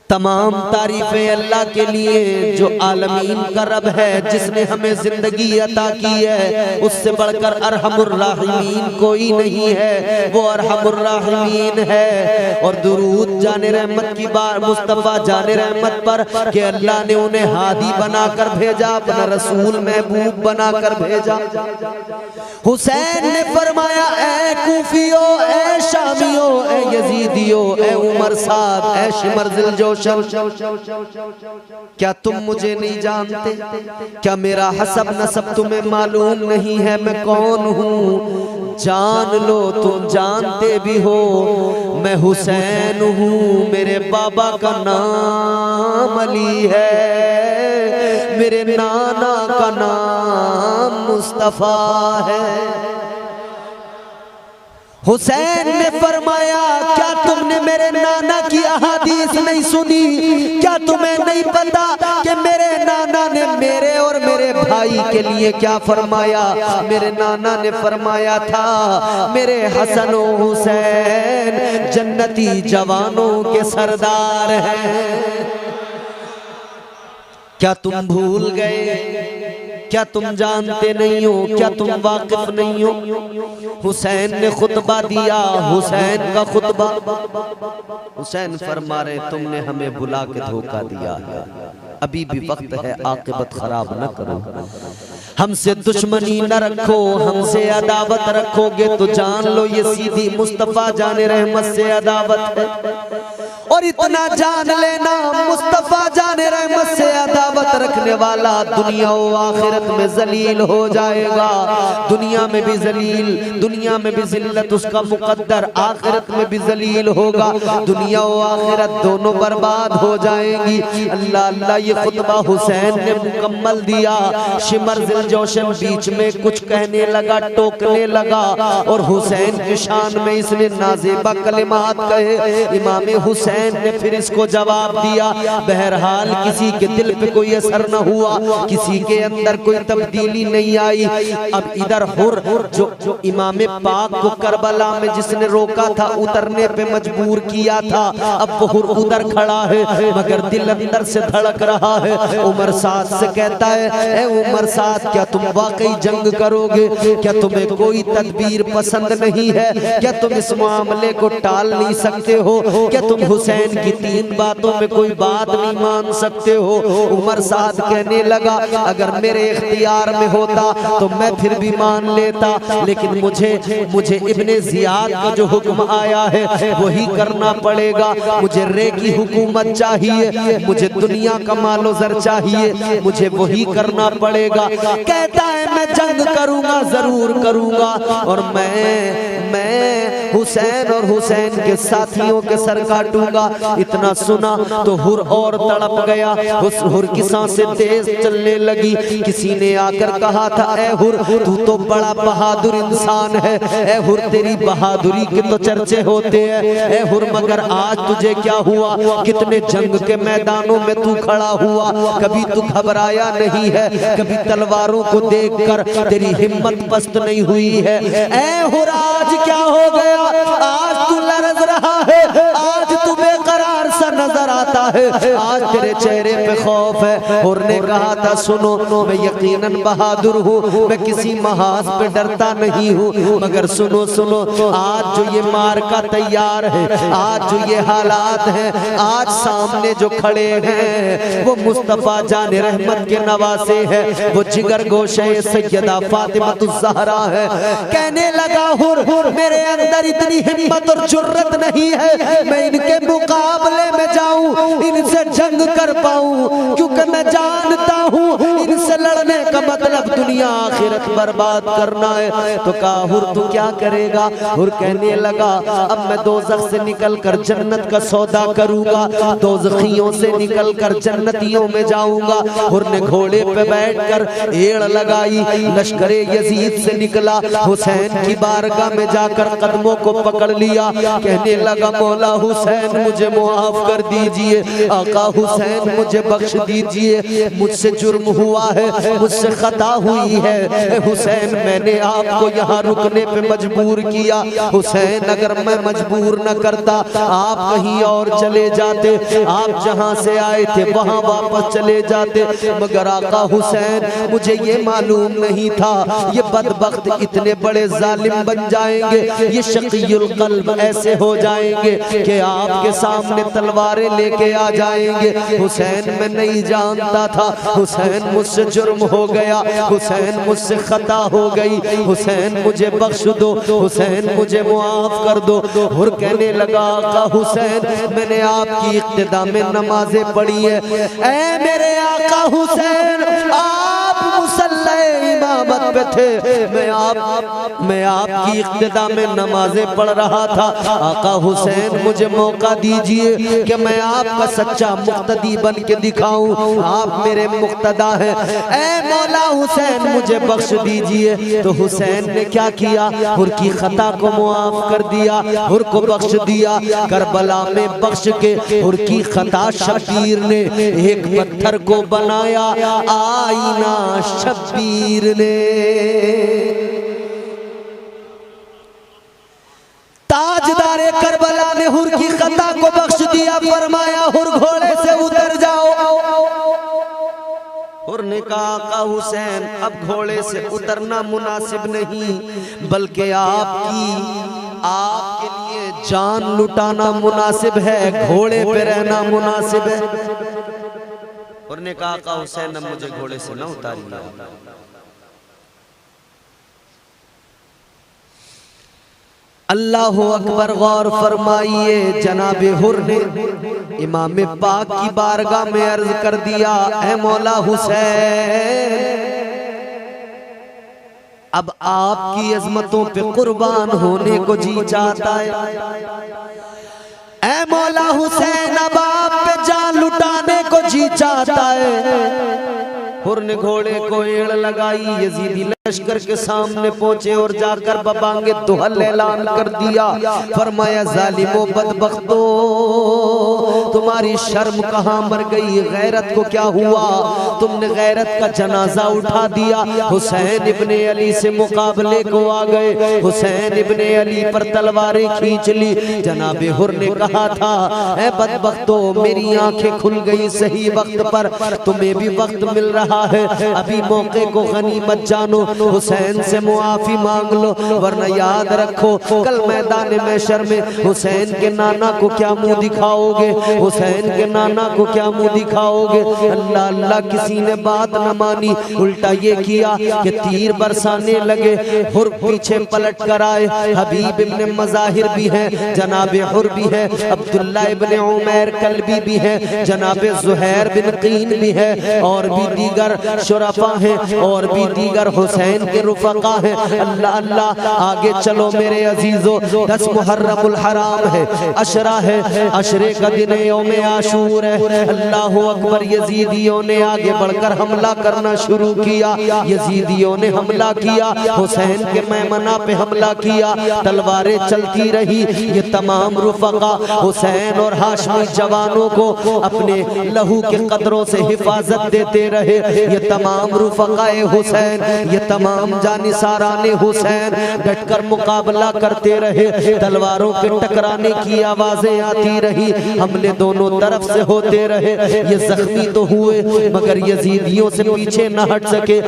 तमाम तारीफें अल्लाह के लिए जो आलमीन का रब है, जिसने हमें जिंदगी अता की है। उससे बढ़कर अरहमुर राहिमीन कोई नहीं है, वो अरहमुर राहिमीन है। और दुरूद जाने रहमत की बार मुस्तफ़ा जाने रहमत पर कि अल्लाह ने उन्हें हादी बनाकर भेजा, अपना रसूल महबूब बनाकर भेजा। हुसैन ने फरमाया ऐ कूफियो, ऐ शामियो, ऐ यजीदियो, ऐ उमर साद, ऐ शिमर जिलजोश, क्या तुम मुझे नहीं जानते? क्या मेरा हसब नसब तुम्हें मालूम नहीं है मैं कौन हूँ? जान लो, तुम जानते भी हो मैं हुसैन हूँ। मेरे बाबा का नाम अली है, मेरे नाना का नाम मुस्तफ़ा है। हुसैन ने फरमाया क्या तुमने मेरे नाना की अहादीस नहीं सुनी? क्या तुम्हें नहीं पता कि मेरे नाना ने मेरे और मेरे भाई के लिए क्या फरमाया? मेरे नाना ने फरमाया था मेरे हसन और हुसैन जन्नती जवानों के सरदार हैं। क्या तुम भूल गए? क्या तुम जानते नहीं हो? क्या तुम वाकिफ नहीं हो? हुसैन ने खुतबा दिया, हुसैन का खुतबा। हुसैन फरमा रहे तुमने हमें बुला के धोखा दिया है, अभी भी वक्त है, आकिबत खराब न करो। हमसे दुश्मनी न रखो, हमसे अदावत रखोगे तो जान लो ये सीधी मुस्तफ़ा जाने रहमत से अदावत है। और इतना जान लेना मुस्तफ़ा जाने रहमत से अदावत रखने वाला दुनिया व आखिरत में जलील हो जाएगा। दुनिया में भी जलील, दुनिया में भी जिल्लत उसका मुकद्दर, आखिरत में भी जलील होगा। दुनिया व आखिरत दोनों बर्बाद हो जाएंगी। अल्लाह अल्लाह ये खुतबा हुसैन ने मुकम्मल दिया। शिमर जिलजोशन बीच में कुछ कहने लगा, टोकने लगा और हुसैन की शान में इसने नाज़ेबा कलिमात कहे। इमाम हुसैन ने फिर इसको जवाब दिया। बहरहाल किसी के दिल पे कोई असर न हुआ, किसी के अंदर कोई तब्दीली नहीं आई। अब इधर हुर जो इमाम पाक को करबला में जिसने रोका था, उतरने पे मजबूर किया था, अब वो हुर उधर खड़ा है मगर दिल अंदर से धड़क रहा है। उमर साद से कहता है ए उमर साद क्या तुम वाकई जंग करोगे? क्या तुम्हें कोई तदबीर पसंद नहीं है? क्या तुम इस मामले को टाल नहीं सकते हो? क्या तुम हुसैन हुसैन की 3 बातों में कोई बात नहीं मान सकते हो। उमर साद कहने लगा अगर मेरे इख्तियार में होता तो मैं फिर भी मान लेता, लेकिन मुझे इब्ने जियाद का जो हुक्म आया है वही करना पड़ेगा। मुझे रे की हुकूमत चाहिए, मुझे दुनिया का मालो जर चाहिए, मुझे वही करना पड़ेगा। कहता है मैं जंग करूंगा, जरूर करूंगा, और मैं हुसैन और हुसैन के साथियों के सर काटूंगा। इतना सुना तो हुर और तड़प गया, हुर की सांसें तेज चलने लगी। किसी ने आकर कहा था ए हुर तू तो बड़ा बहादुर इंसान है, ए हुर तेरी बहादुरी के तो चर्चे होते हैं, ए हुर मगर आज तुझे क्या हुआ? कितने जंग के मैदानों में तू खड़ा हुआ, कभी तू घबराया नहीं है, कभी तलवारों को देखकर तेरी हिम्मत पस्त नहीं हुई है। ए हुर आज क्या हो गया? आज तू लरज़ रहा है, आज तू बेकरार सा नजर आता है, आज तेरे चेहरे पे खौफ है। हुर ने कहा था सुनो मैं यकीनन बहादुर हूँ, मैं किसी महाज पे डरता नहीं हूँ, मगर सुनो आज जो ये मार्का तैयार है, आज जो ये हालात हैं, आज सामने जो खड़े हैं वो मुस्तफा जान रहमत के नवासे है, वो जिगर गोशे सैयदा फातिमा है। कहने लगा हुर मेरे अंदर इतनी हिम्मत और जुर्रत नहीं है मैं इनके मुकाबले में जाऊं, इनसे जंग कर पाऊं, क्योंकि मैं जानता हूं इनसे लड़ने का मतलब दुनिया आखिरत बर्बाद करना है। तो कहा हुर तू क्या करेगा? हुर कहने लगा अब मैं दोज़ख से निकल कर जन्नत का सौदा करूंगा, दोज़खियों से निकल कर जन्नतियों में जाऊंगा। हुर ने घोड़े पे बैठकर एड़ लगाई, लश्करे यजीद से निकला, हुसैन की बारगाह में जाकर कदमों को पकड़ लिया। कहने लगा मौला हुसैन मुझे मुआफ कर दीजिए, आका हुसैन मुझे बख्श दीजिए, मुझसे जुर्म हुआ है, मुझसे खता हुई है। हुसैन मैंने आपको यहाँ रुकने पे मजबूर किया, हुसैन अगर मैं मजबूर न करता आप कहीं और चले जाते, आप जहाँ से आए थे वहाँ वापस चले जाते, मगर आका हुसैन मुझे ये मालूम नहीं था ये बदबख्त इतने बड़े जालिम बन जाएंगे, ये शकीयुल कल्ब ऐसे हो जाएंगे कि आपके सामने तलवारें लेके आ जाएंगे। हुसैन मैं नहीं जानता था, हुसैन मुझसे जुर्म हो गया, हुसैन मुझसे खता हो गई, हुसैन मुझे बख्श दो, हुसैन मुझे मुआफ कर दो। हुर कहने लगा आका हुसैन मैंने आपकी इक्तिदा में नमाजें पढ़ी है, ऐ मेरे आका हुसैन आप मुसल्ले इमामत पे थे, मैं आपकी इक्तिदा में नमाजें पढ़ रहा था। आका हुसैन मुझे मौका दीजिए कि मैं आपका सच्चा मुक्तदी बन के दिखाऊं, आप मेरे मुक्तदा हैं, ऐ मौला हुसैन मुझे बख्श दीजिए। तो हुसैन ने क्या किया? हुर की खता को मुआफ कर दिया, हुर को बख्श दिया। करबला में बख्श के हुर की खता शब्बीर ने एक पत्थर को बनाया आईना शब्बीर ने। ताजदारे करबला ने हुर की खता को बख्श दिया, फरमाया हुर घोड़े से उतर जाओ। हुर ने कहा आका हुसैन अब घोड़े से उतरना मुनासिब नहीं, बल्कि आपके लिए जान लुटाना मुनासिब है, घोड़े पे रहना मुनासिब है। हुर ने कहा आका हुसैन अब मुझे घोड़े से न उतारिए। अल्लाह अकबर, गौर फरमाइए। जनाबे हुर ने इमाम पाक की बारगाह में अर्ज कर दिया ऐ मौला हुसैन अब आपकी अजमतों पे कुर्बान होने को जी चाहता है। ऐ मौला हुसैन अब आप पे जान लुटाने को जी चाहता है। हुर ने घोड़े को एड़ लगाई, यजीदी लश्कर के सामने पहुंचे और जाकर बबांगे दुहल ऐलान कर दिया, फरमाया जालिमो बदबख्तो तुम्हारी शर्म कहाँ मर गई, गैरत को क्या हुआ? तुमने गैरत का जनाजा उठा दिया, हुसैन इब्ने अली से मुकाबले को आ गए, हुसैन इब्ने अली पर तलवारें खींच ली। जनाबे हुर ने कहा था ऐ बदबख्तो मेरी आंखें खुल गई सही वक्त पर, तुम्हें भी वक्त मिल रहा है, अभी मौके को गनीमत जानो, हुसैन से मुआफी मांग लो, वरना याद रखो कल मैदान महशर में हुसैन के नाना को क्या मुंह दिखाओगे, हुसैन के नाना को क्या मुंह दिखाओगे। अल्लाह अल्लाह किसी ने बात न मानी, उल्टा ये किया कि तीर बरसाने लगे। हुर पीछे पलट कर आए, हबीब इब्ने मज़ाहिर भी है, जनाब हुर भी है, अब्दुल्ला इब्ने उमैर कल्बी भी है, जनाब ज़ुहैर बिन क़ीन भी है, और भी दीगर शुरफा हैं, और भी दीगर हुसैन के रुफ़क़ा हैं। अल्लाह अल्लाह आगे चलो मेरे अजीजों, 10 मुहर्रमुल हराम है, अशरा है, अशरे का दिन यौम आशूर है। अल्लाह अकबर, यजीदियों ने आगे बढ़कर हमला करना शुरू किया, यजीदियों ने हमला किया, हुसैन के मैमना पे हमला किया, तलवारें चलती रही। ये तमाम रुफ़क़ा हुसैन और हाशमी जवानों को अपने लहू के कदरों से हिफाजत देते रहे। ये तमाम रुफ़क़ाए हुसैन, ये तमाम जानिसाराने हुसैन डटकर मुकाबला करते रहे। तलवारों के टकराने की आवाजें आती रही, हमले दोनों तरफ से होते रहे। ये जख्मी तो हुए मगर यजीदियों से पीछे न हट सके।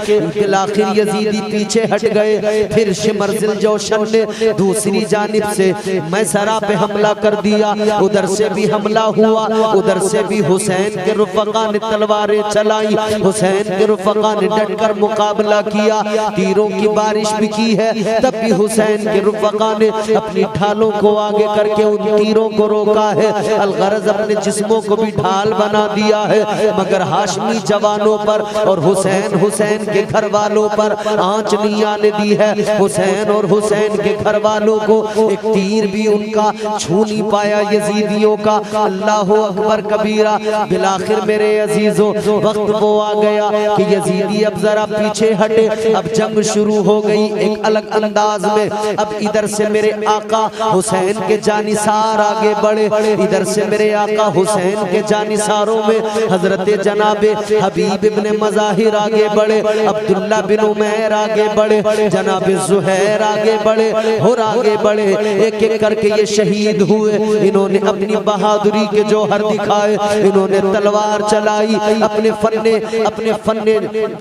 आखिर यजीदी पीछे हट गए। फिर शिमरजिल जोशन ने दूसरी जानिब से मैसरा पे हमला कर दिया, उधर से भी हमला हुआ, उधर से भी हुसैन के रुफ़क़ा ने तलवारें चलाई, हुसैन के रुफ़क़ा ने डटकर मुकाबला किया, तीरों की बारिश भी की है। तब भी हुसैन के रुफ़क़ा ने अपनी ढालों को आगे करके उन तीरों को रोका है, अलगरज अपने जिस्मों को भी ढाल बना दिया है। मगर हाशमी जवानों पर और हुसैन के घर वालों पर आंच नहीं आने दी है। हुसैन और हुसैन के घर वालों को एक तीर भी उनका छू नहीं पाया यजीदियों का। अल्लाह अकबर कबीरा। बिलाखिर मेरे अजीजों, वक्त वो आ गया कि यजीदी अब जरा पीछे हटे। अब जंग शुरू हो गई एक अलग अंदाज में। अब इधर से मेरे आका हुसैन के जानिसार आगे बढ़े, इधर से मेरे आका हुसैन के जानिसारों में हजरत जनाबे हबीब इब्ने मज़ाहिर आगे बढ़े, अब्दुल्ला बिन उमैर आगे बढ़े, जनाबे ज़ुहैर आगे बढ़े, हुर आगे बढ़े। एक एक करके ये शहीद हुए। इन्होंने अपनी बहादुरी के जौहर दिखाए, इन्होंने तलवार चलाई, अपने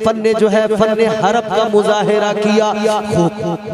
फन्ने जो है फन्ने हरब का मुजाहिरा किया,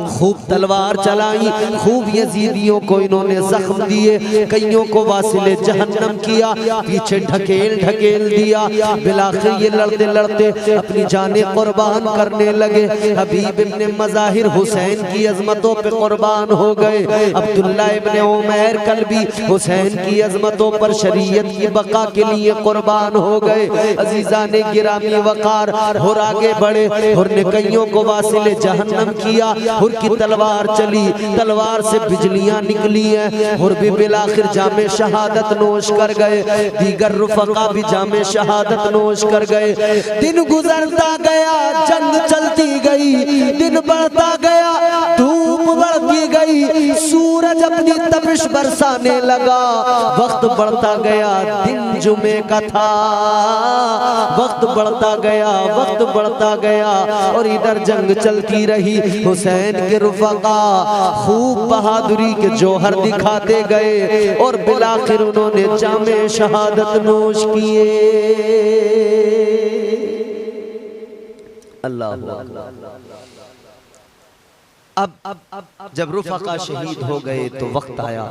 खूब तलवार चलाई, खूब यजीदियों को इन्होंने जख्म दिए, कईयों को वासिले जहन्नम किया, पीछे ढकेल दिया। बिलाखिर ये लड़ते लड़ते अपनी जाने कुर्बान करने लगे। हबीब इब्ने मज़ाहिर हुसैन की अजमतों पे कुर्बान हो गए। अब्दुल्ला इब्ने उमैर कल्बी हुसैन की अजमतों पर शरीयत की बका के लिए कुर्बान हो गए। अजीजाने गिरामी वकार हुर आगे बढ़े, हुर ने कईयों को वासिले जहन्नम किया। हुर की तलवार चली, तलवार से बिजलियां निकली हैं। हुर भी बिलाखिर जामे शहादत नोश कर गए, दीगर रुफ़क़ा भी जामे शहादत नोश कर गए। दिन गुजरता गया, जंग चलती गई, दिन बढ़ता गया, धूप बढ़ती गई, सूरज अपनी तपिश बरसाने लगा। वक्त बढ़ता गया, दिन जुमे का था, वक्त बढ़ता गया, वक्त बढ़ता गया, और इधर जंग चलती रही। हुसैन के रुफ़क़ा खूब बहादुरी के जौहर दिखाते गए और बिलाखिर उन्होंने जामे शहादत नोश किए। अल्लाह। अब जब रुफ़क़ा शहीद हो गए तो वक्त आया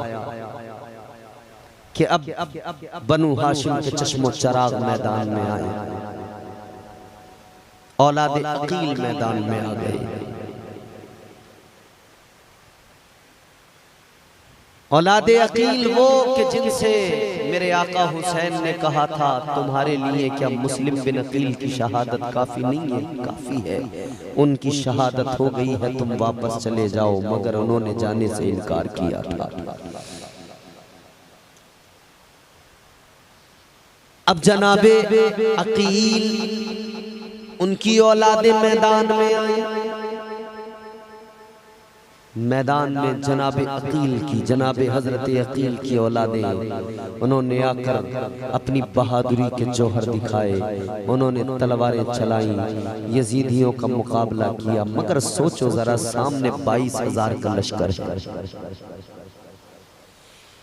कि अब बनु हाशिम के चश्मो चराग मैदान में आए, औलाद अकील मैदान में आ गए। औलाद अकील वो कि जिनसे मेरे आका हुसैन ने कहा था तुम्हारे लिए क्या मुस्लिम बिन अकील की शहादत काफी नहीं है? काफी है। उनकी शहादत हो गई है, तुम वापस चले जाओ, मगर उन्होंने जाने से इनकार किया था। अब जनाबे अकील उनकी औलादे मैदान में आए। मैदान में जनाबे अकील की, जनाबे हजरत अकील की औलादें, उन्होंने आकर अपनी बहादुरी के जौहर दिखाए, उन्होंने तलवारें चलाई, यजीदियों का मुकाबला किया। मगर सोचो जरा, सामने 22,000 का लश्कर है।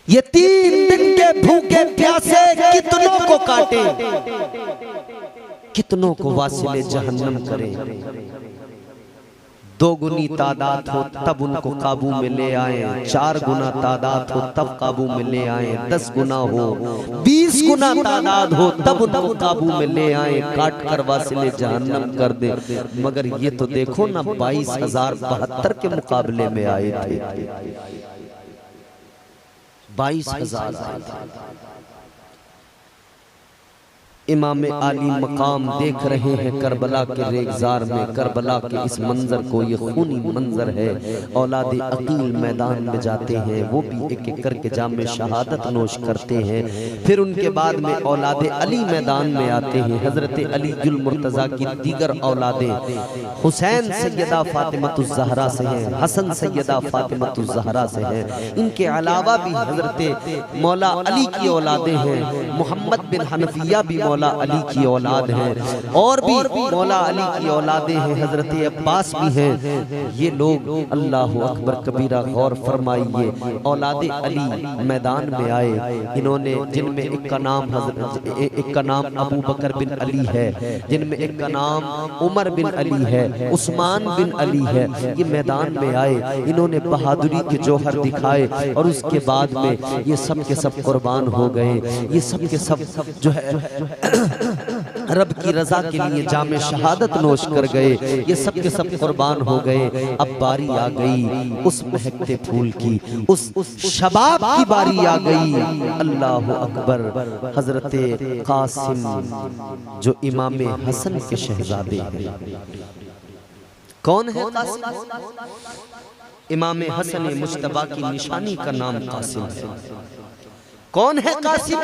ये 3 दिन के भूखे प्यासे कितनों को काटे, कितनों को वासिले जहन्नम करे। दो गुनी तादाद हो तब उनको काबू में ले आए, 4 गुना तादाद हो तब काबू में ले आए, 10 गुना हो 20 गुना तादाद हो तब उनको काबू में ले आए, काट कर वासिले जहन्नम कर दे। मगर ये तो देखो ना 22,072 के मुकाबले में आए थे, 22,000। इमाम आली मकाम देख रहे हैं करबला के रेगजार में, करबला के इस मंजर को, ये खूनी मंजर है। औलाद अकील मैदान में जाते हैं, वो भी एक एक करके जामे शहादत नोश करते हैं। फिर उनके बाद में औलाद अली मैदान में आते हैं। हजरत अली जुल मुर्तज़ा की दीगर औलादें हुसैन सैयदा फातिमतुज़ ज़हरा से हैं, हसन सैयदा फातिमतुज़ ज़हरा से हैं। इनके अलावा भी हजरत मौला अली की औलादें हैं, मोहम्मद बिन हनफिया भी मौला अली की औलाद हैं, और भी मौला अली की औलादें हैं, हजरत अब्बास भी हैं। ये लोग अल्लाह अकबर कबीरा, गौर फरमाइए, औलाद अली मैदान में आए। इन्होंने जिनमें एक का नाम अबू बकर बिन अली है, जिनमें एक का नाम उमर बिन अली है, उस्मान बिन अली है, ये मैदान में आए। इन्होंने बहादुरी के जौहर दिखाए और उसके बाद में ये सब के सब कुर्बान हो गए। ये सब के सब जो है रब की रजा के लिए जामे शहादत नोश कर गए। ये सब के सब कुर्बान हो गए। अब बारी आ गई उस महकते फूल की, उस शबाब की बारी आ गई। अल्लाह अकबर। हजरत कासिम जो इमाम हसन के शहजादे हैं। कौन है कासिम? इमाम हसन मुज्तबा की निशानी का नाम कासिम है। कौन है कासिम?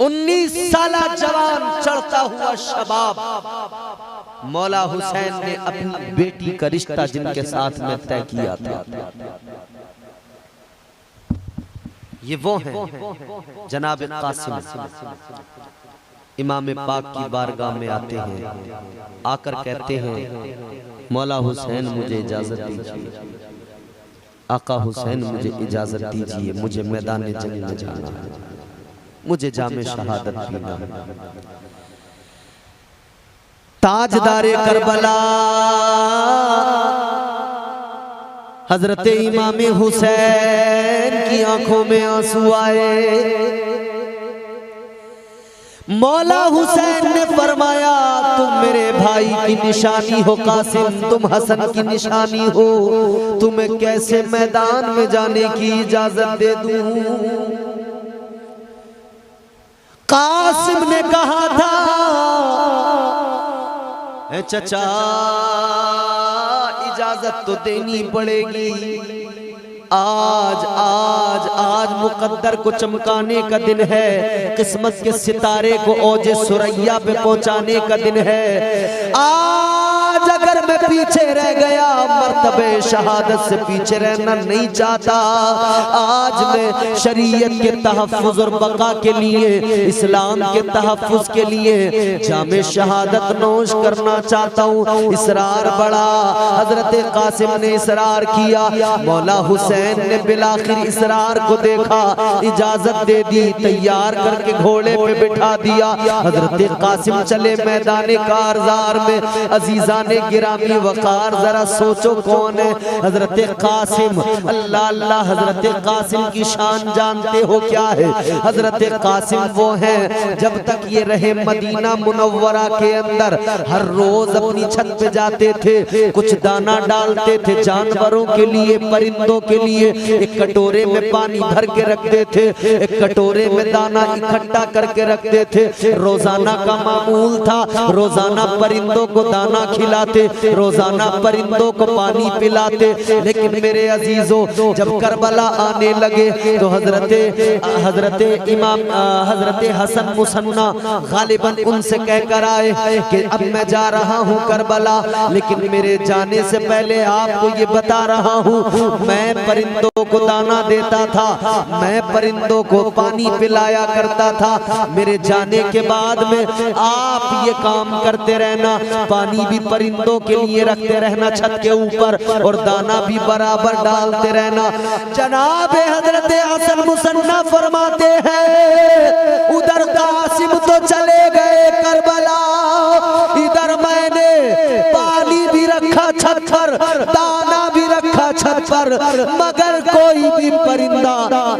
19 साला जवान चढ़ता हुआ शबाब। मौला हुसैन ने अपनी बेटी का रिश्ता जिनके साथ में तय किया था, ये वो हैं जनाब कासिम। इमाम पाक की बारगाह में आते हैं, आकर कहते हैं मौला हुसैन मुझे इजाजत दीजिए, आका हुसैन मुझे इजाजत दीजिए, मुझे मैदान जंग में जाना है, मुझे जामे शहादत पीना है। ताजदारे करबला हजरत इमाम हुसैन की आंखों में आंसू आए। मौला हुसैन ने फरमाया तुम मेरे भाई की निशानी हो कासिम, तुम हसन की निशानी हो, तुम्हें कैसे मैदान में जाने की इजाजत दे दूं? कासिम ने कहा था ए चचा इजाजत तो देनी पड़ेगी, आज आज आज मुकद्दर को चमकाने का दिन है, किस्मत के सितारे को औजे सुरैया पे पहुंचाने का दिन है। आज अगर मैं पीछे रह गया, मर्तबे शहादत से पीछे रहना नहीं चाहता। आज मैं शरीयत के तहफ्फुज़ और बका के लिए, इस्लाम के तहफ्फुज़ के लिए जामे शहादत नोश करना चाहता हूँ। इसरार बड़ा, हजरत कासिम ने इसरार किया। मौला हुसैन ने बिलाखिर इसरार को देखा, इजाजत दे दी, तैयार करके घोड़े पे बिठा दिया। हजरत कासिम चले मैदान कारज़ार में। अजीजा ने गिरामी वकार, जरा सोचो कौन है हजरत कासिम? अल्लाह अल्लाह, हजरत कासिम की शान जानते हो क्या है? हजरत कासिम वो हैं जब तक ये रहे मदीना मुनव्वरा के अंदर, हर रोज अपनी छत पे जाते थे, कुछ दाना डालते थे जानवरों के लिए, परिंदों के लिए। एक कटोरे में पानी भर के रखते थे, एक कटोरे में दाना इकट्ठा करके रखते थे। रोजाना का मामूल था, रोजाना परिंदों को दाना खिलाते, रोजाना परिंदों को पानी पिलाते। लेकिन मेरे अजीजों, जब करबला आने लगे तो हजरत इमाम हजरत हसन मुसन्ना गालिबन उनसे कहकर आए कि अब मैं जा रहा हूँ करबला, लेकिन मेरे जाने से पहले आपको ये बता रहा हूँ, मैं परिंदों को दाना देता था, मैं परिंदों को पानी पिलाया करता था। मेरे जाने के बाद में आप ये काम करते रहना, पानी भी परिंदों के लिए रखते रहना छत के ऊपर, और दाना भी बराबर डालते रहना। जनाब हजरत हसन मुसन्ना फरमाते हैं उधर कासिम तो चले गए करबला, इधर मैंने पानी भी पर, मगर कोई भी परिंदा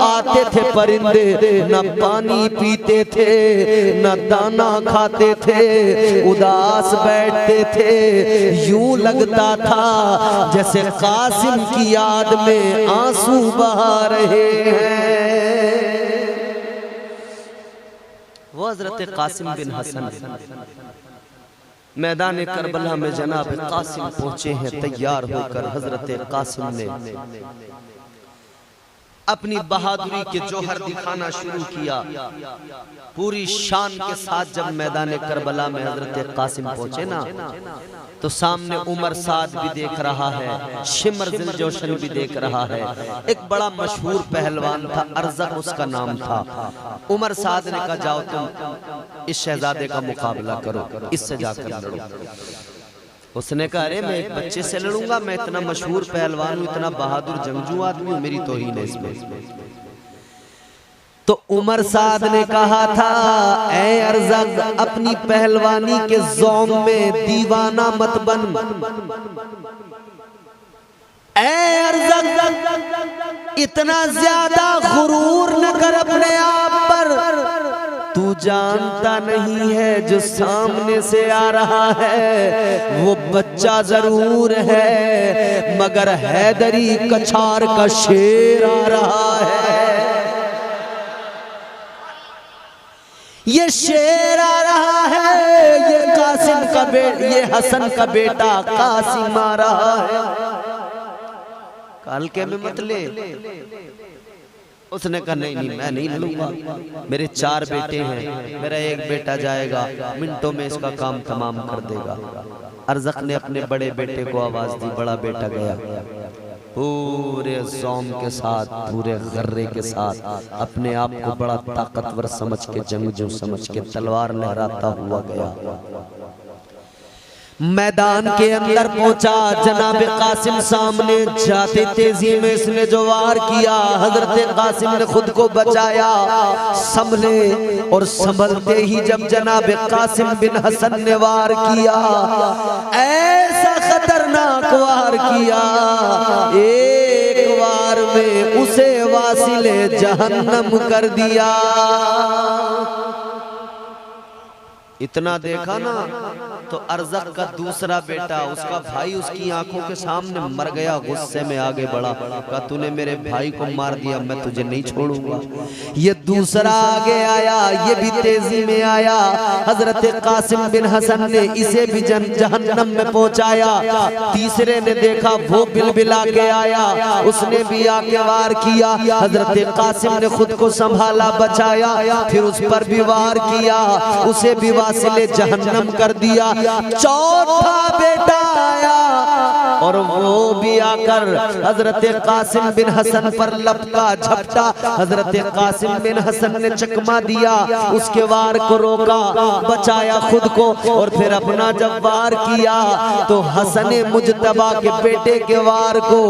आते थे परिंदे न पानी पीते थे न दाना खाते थे, उदास बैठते थे। यूं लगता था जैसे कासिम की याद में आंसू बहा रहे हैं। वो हजरत कासिम बिन हसन मैदान करबला में जनाब कासिम पहुंचे हैं तैयार होकर। हजरत कासिम ने अपनी बहादुरी के जौहर दिखाना शुरू किया। पूरी शान के साथ जब मैदान करबला में हजरत कासिम पहुंचे ना, तो सामने उमर साद भी देख रहा है, शिमर दिलजोशन भी देख रहा है। एक बड़ा मशहूर पहलवान था, अर्ज़क उसका नाम था। उमर साद ने कहा जाओ तुम इस शहजादे का मुकाबला करो, इससे जाकर लड़ो। उसने कहा अरे मैं एक बच्चे से लड़ूंगा, मैं इतना मशहूर पहलवान हूं, इतना बहादुर जंगजू आदमी हूं, मेरी तौहीन है इसमें। तो उमर साद ने कहा था ऐ अर्ज़क, अपनी पहलवानी के ज़ौम में दीवाना मत बन। ऐ अर्ज़क, इतना ज्यादा गुरूर न कर अपने आप पर। तू जानता नहीं है जो सामने से आ रहा है वो बच्चा जरूर है, मगर हैदरी कछार का शेर आ रहा है। ये शेर आ रहा है, ये कासिम का ये हसन का बेटा कासिम आ रहा है। कालके में मत ले। उसने कहा नहीं नहीं मैं नहीं लड़ूंगा, मेरे 4 बेटे हैं, मेरा एक बेटा जाएगा, मिनटों में इसका काम तमाम कर देगा। अर्ज़क ने अपने बड़े बेटे को आवाज दी, बड़ा बेटा गया पूरे ज़ौम के साथ, पूरे गर्रे के साथ, अपने आप को बड़ा ताकतवर समझ के, जंगजू समझ के तलवार लहराता हुआ गया। मैदान के अंदर पहुंचा, जनाब कासिम सामने जाते तेजी में इसने जो वार किया, हजरत कासिम ने खुद को बचाया, संभले और संभलते ही जब जनाब कासिम बिन हसन ने वार किया, ऐसा खतरनाक वार किया, एक वार में उसे वासिले जहन्नम कर दिया। इतना देखा ना तो अर्ज़क का दूसरा बेटा, उसका भाई उसकी आंखों के सामने मर गया। गुस्से में आगे बढ़ा, कहा तूने मेरे भाई को मार दिया, मैं तुझे नहीं छोड़ूंगा। ये दूसरा आगे आया, ये भी तेजी में आया। हजरत कासिम बिन हसन ने इसे भी जहन्नम में पहुंचाया। तीसरे ने देखा, वो बिलबिला के आया, उसने भी आके वार किया। हजरत कासिम ने खुद को संभाला, बचाया, फिर उस पर भी वार किया, उसे भी वासिले जहन्नम कर दिया। चौथा बेटा आया और वो भी आकर हजरत कासिम बिन हसन पर लपका, झपटा। हजरत कासिम बिन हसन ने चकमा दिया, उसके वार को रोका, बचाया खुद को, और फिर अपना जब वार किया तो हसन मुजतबा के बेटे के वार को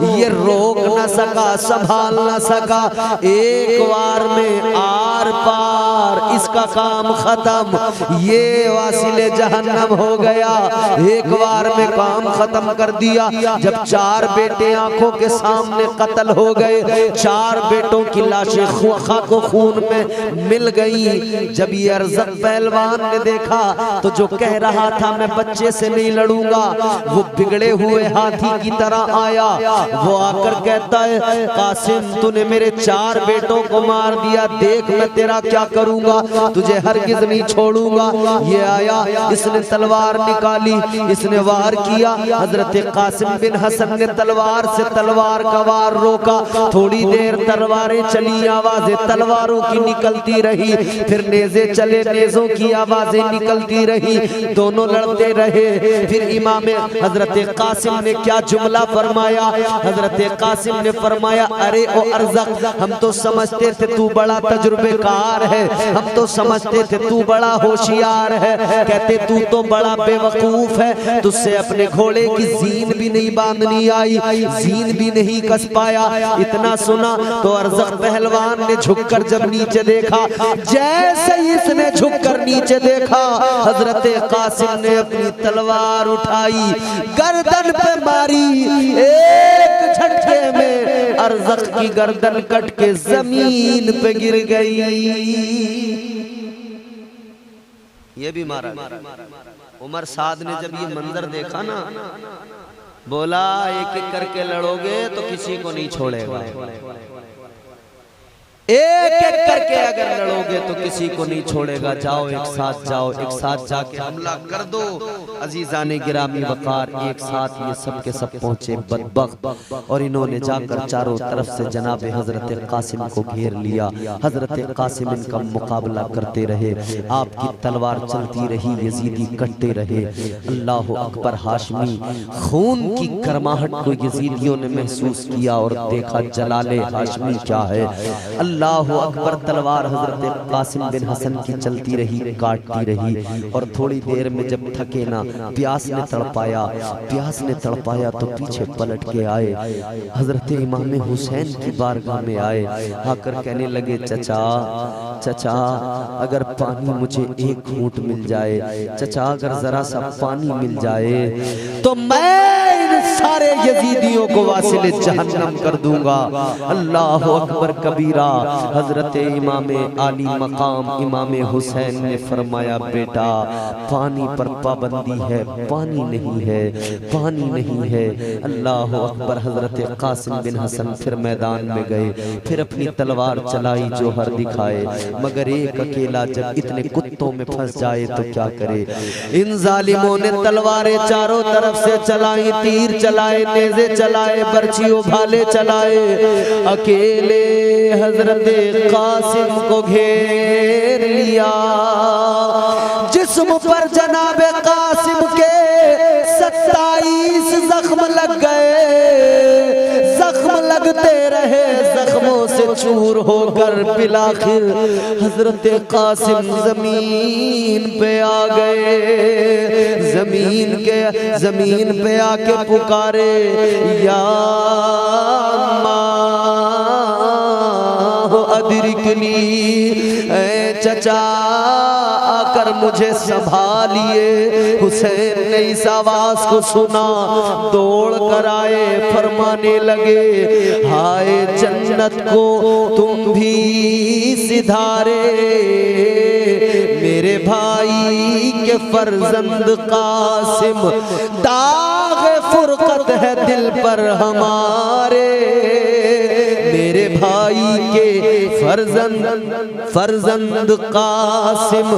ये रोक न सका, संभाल न सका। एक वार में आर पार, इसका काम खत्म, ये वासिले जहन्नम हो गया। एक बार में काम खत्म कर दिया। जब 4 बेटे आंखों के सामने कत्ल हो गए, 4 बेटों की लाशें खाको खून में मिल गई। जब ये अर्ज़क पहलवान ने देखा तो जो कह रहा था मैं बच्चे से नहीं लड़ूंगा, वो बिगड़े हुए हाथी की तरह आया। वो आकर कहता है कासिम तूने मेरे 4 बेटों को मार दिया, देख मैं तेरा क्या करूंगा, तुझे हरगिज़ नहीं छोड़ूंगा। ये आया, इसने तलवार निकाली, इसने वार किया। हजरत कासिम बिन हसन ने तलवार से तलवार का वार रोका। थोड़ी देर तलवारें चली, आवाजें तलवारों की निकलती रही, फिर नेज़े चले, नेज़ों की आवाजें निकलती रही, दोनों लड़ते रहे। फिर इमाम हजरत कासिम ने क्या जुमला फरमाया, हजरत कासिम ने फरमाया अरे ओ अर्ज़क, हम तो समझते थे तू बड़ा तजुर्बेकार है, हम तो समझते थे तू बड़ा होशियार है, कहते तू तो बड़ा बेवकूफ है, तुझसे अपने घोड़े की जीन भी नहीं बांधनी आई, जीन भी नहीं कस पाया। इतना सुना तो अरज़क पहलवान ने झुककर जब नीचे देखा, जैसे ही इसने झुककर नीचे देखा, हजरत कासिम ने अपनी तलवार उठाई, गर्दन पे मारी, एक झटके में अरज़क की गर्दन कट के जमीन पे गिर गई। ये भी मारा। उमर साद ने जब ये मंजर देखा ना, बोला एक एक करके लड़ोगे तो किसी को नहीं छोड़ेगा, एक एक करके अगर लड़ोगे तो किसी को नहीं छोड़ेगा। जाओ एक साथ जाओ, एक साथ जाके हमला कर दो। अजीजाने गिरामी वकार एक साथ ये सब के सब पहुंचे बदबख्त, और इन्होंने जाकर चारों तरफ से जनाब हजरत कासिम को घेर लिया। हजरत कासिम इनका मुकाबला करते रहे, आपकी तलवार चलती रही, यजीदी कटते रहे। अल्लाह अकबर। हाशमी खून की गर्माहट को यजीदियों ने महसूस किया और देखा जलाले हाशमी क्या है। अल्लाह अकबर। तलवार हजरत कासिम बिन हसन की चलती रही, काटती रही, और थोड़ी देर में जब थके ना, प्यास ने तड़पाया, प्यास ने तड़पाया तो पीछे पलट के आए, हजरत इमाम हुसैन की बारगाह में आए। आकर कहने लगे, चचा चचा अगर पानी मुझे एक घूंट मिल जाए, चचा अगर जरा सा पानी मिल जाए तो मैं इन सारे यजीदियों को वासिले जहन्नम कर दूंगा। अल्लाह अकबर कबीरा। हजरत इमाम आली मकाम इमाम हुसैन ने फरमाया, बेटा पानी पर पाबंदी है, पानी नहीं है, पानी नहीं है। अल्लाह अकबर। हजरत कासिम बिन हसन फिर मैदान में गए, फिर अपनी तलवार चलाई, जोहर दिखाए, मगर एक अकेला जब इतने कुत्तों में फंस जाए तो क्या करे। इन जालिमों ने तलवारें चारों तरफ से चलाई, तीर चलाए, नेज़े चलाए, बर्छी भाले चलाए, अकेले हजरत कासिम को घेर लिया। जिस्म पर जनाब कासिम के 27 जख्म लग गए, जख्म लगते रहे, जख्मों से चूर होकर बिलाखिर हजरत कासिम जमीन पे आ गए। जमीन पे आके पुकारे, या अदरिकनी, ऐ चचा आकर मुझे संभालिए। हुसैन ने इस आवाज को सुना, दौड़ कर आए, फरमाने लगे, हाय जन्नत को तुम भी सिधारे, मेरे भाई के फर्जंद कासिम, दाग फुरकत है दिल पर हमारे, मेरे भाई के फर्जंद कासिम,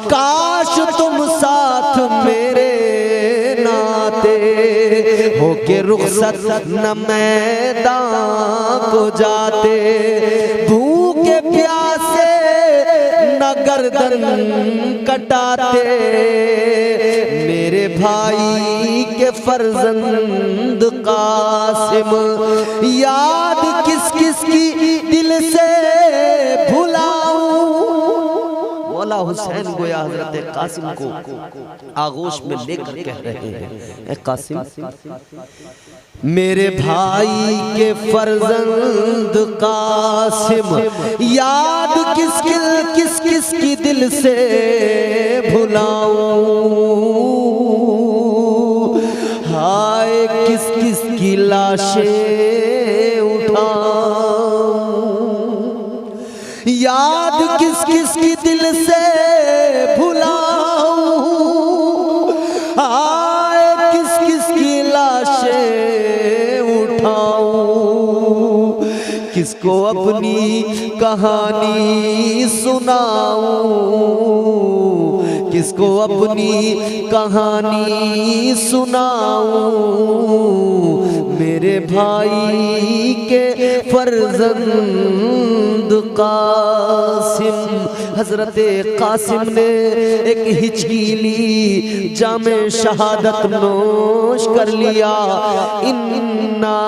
काश तुम साथ मेरे नाते होके रुखसत न मैदान को जाते, भूखे प्यासे न गर्दन कटाते, मेरे भाई के फर्जंद कासिम, याद किस किस की दिल से भुलाऊं। मौला हुसैन गोया हजरत कासिम को आगोश में लेकर कह रहे हैं, ए कासिम, मेरे भाई के फर्जंद कासिम, याद किस किस की दिल से भुलाऊं, हाय किस किस की लाशें उठाऊं, याद किस किस की दिल से भुलाऊं, हाय किस किस की लाशें उठाऊं, किसको अपनी कहानी सुनाऊं, किसको अपनी कहानी सुनाऊं, मेरे भाई के फर्जंद कासिम। हजरत कासिम ने एक हिचकी ली, जामे शहादत नोश कर लिया, इन्ना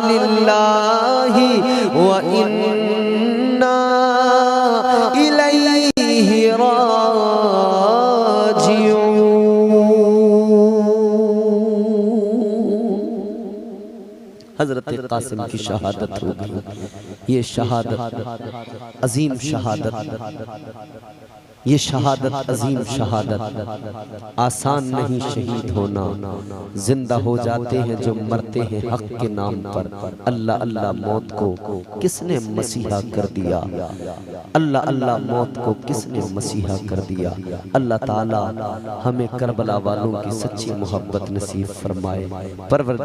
लिल्लाहि व इन्ना इलैहि राजिऊन। हजरत कासिम की शहादत हो गई। ये शहादत अजीम शहादत, ये शहादत अजीम शहादत, आसान नहीं शहीद होना। जिंदा हो जाते हैं जो मरते हैं हक के नाम पर। अल्लाह अल्लाह मौत को किसने मसीहा कर दिया, अल्लाह अल्लाह मौत को किसने मसीहा कर दिया। अल्लाह ताला हमें करबला वालों की सच्ची मोहब्बत नसीब फरमाए। परवर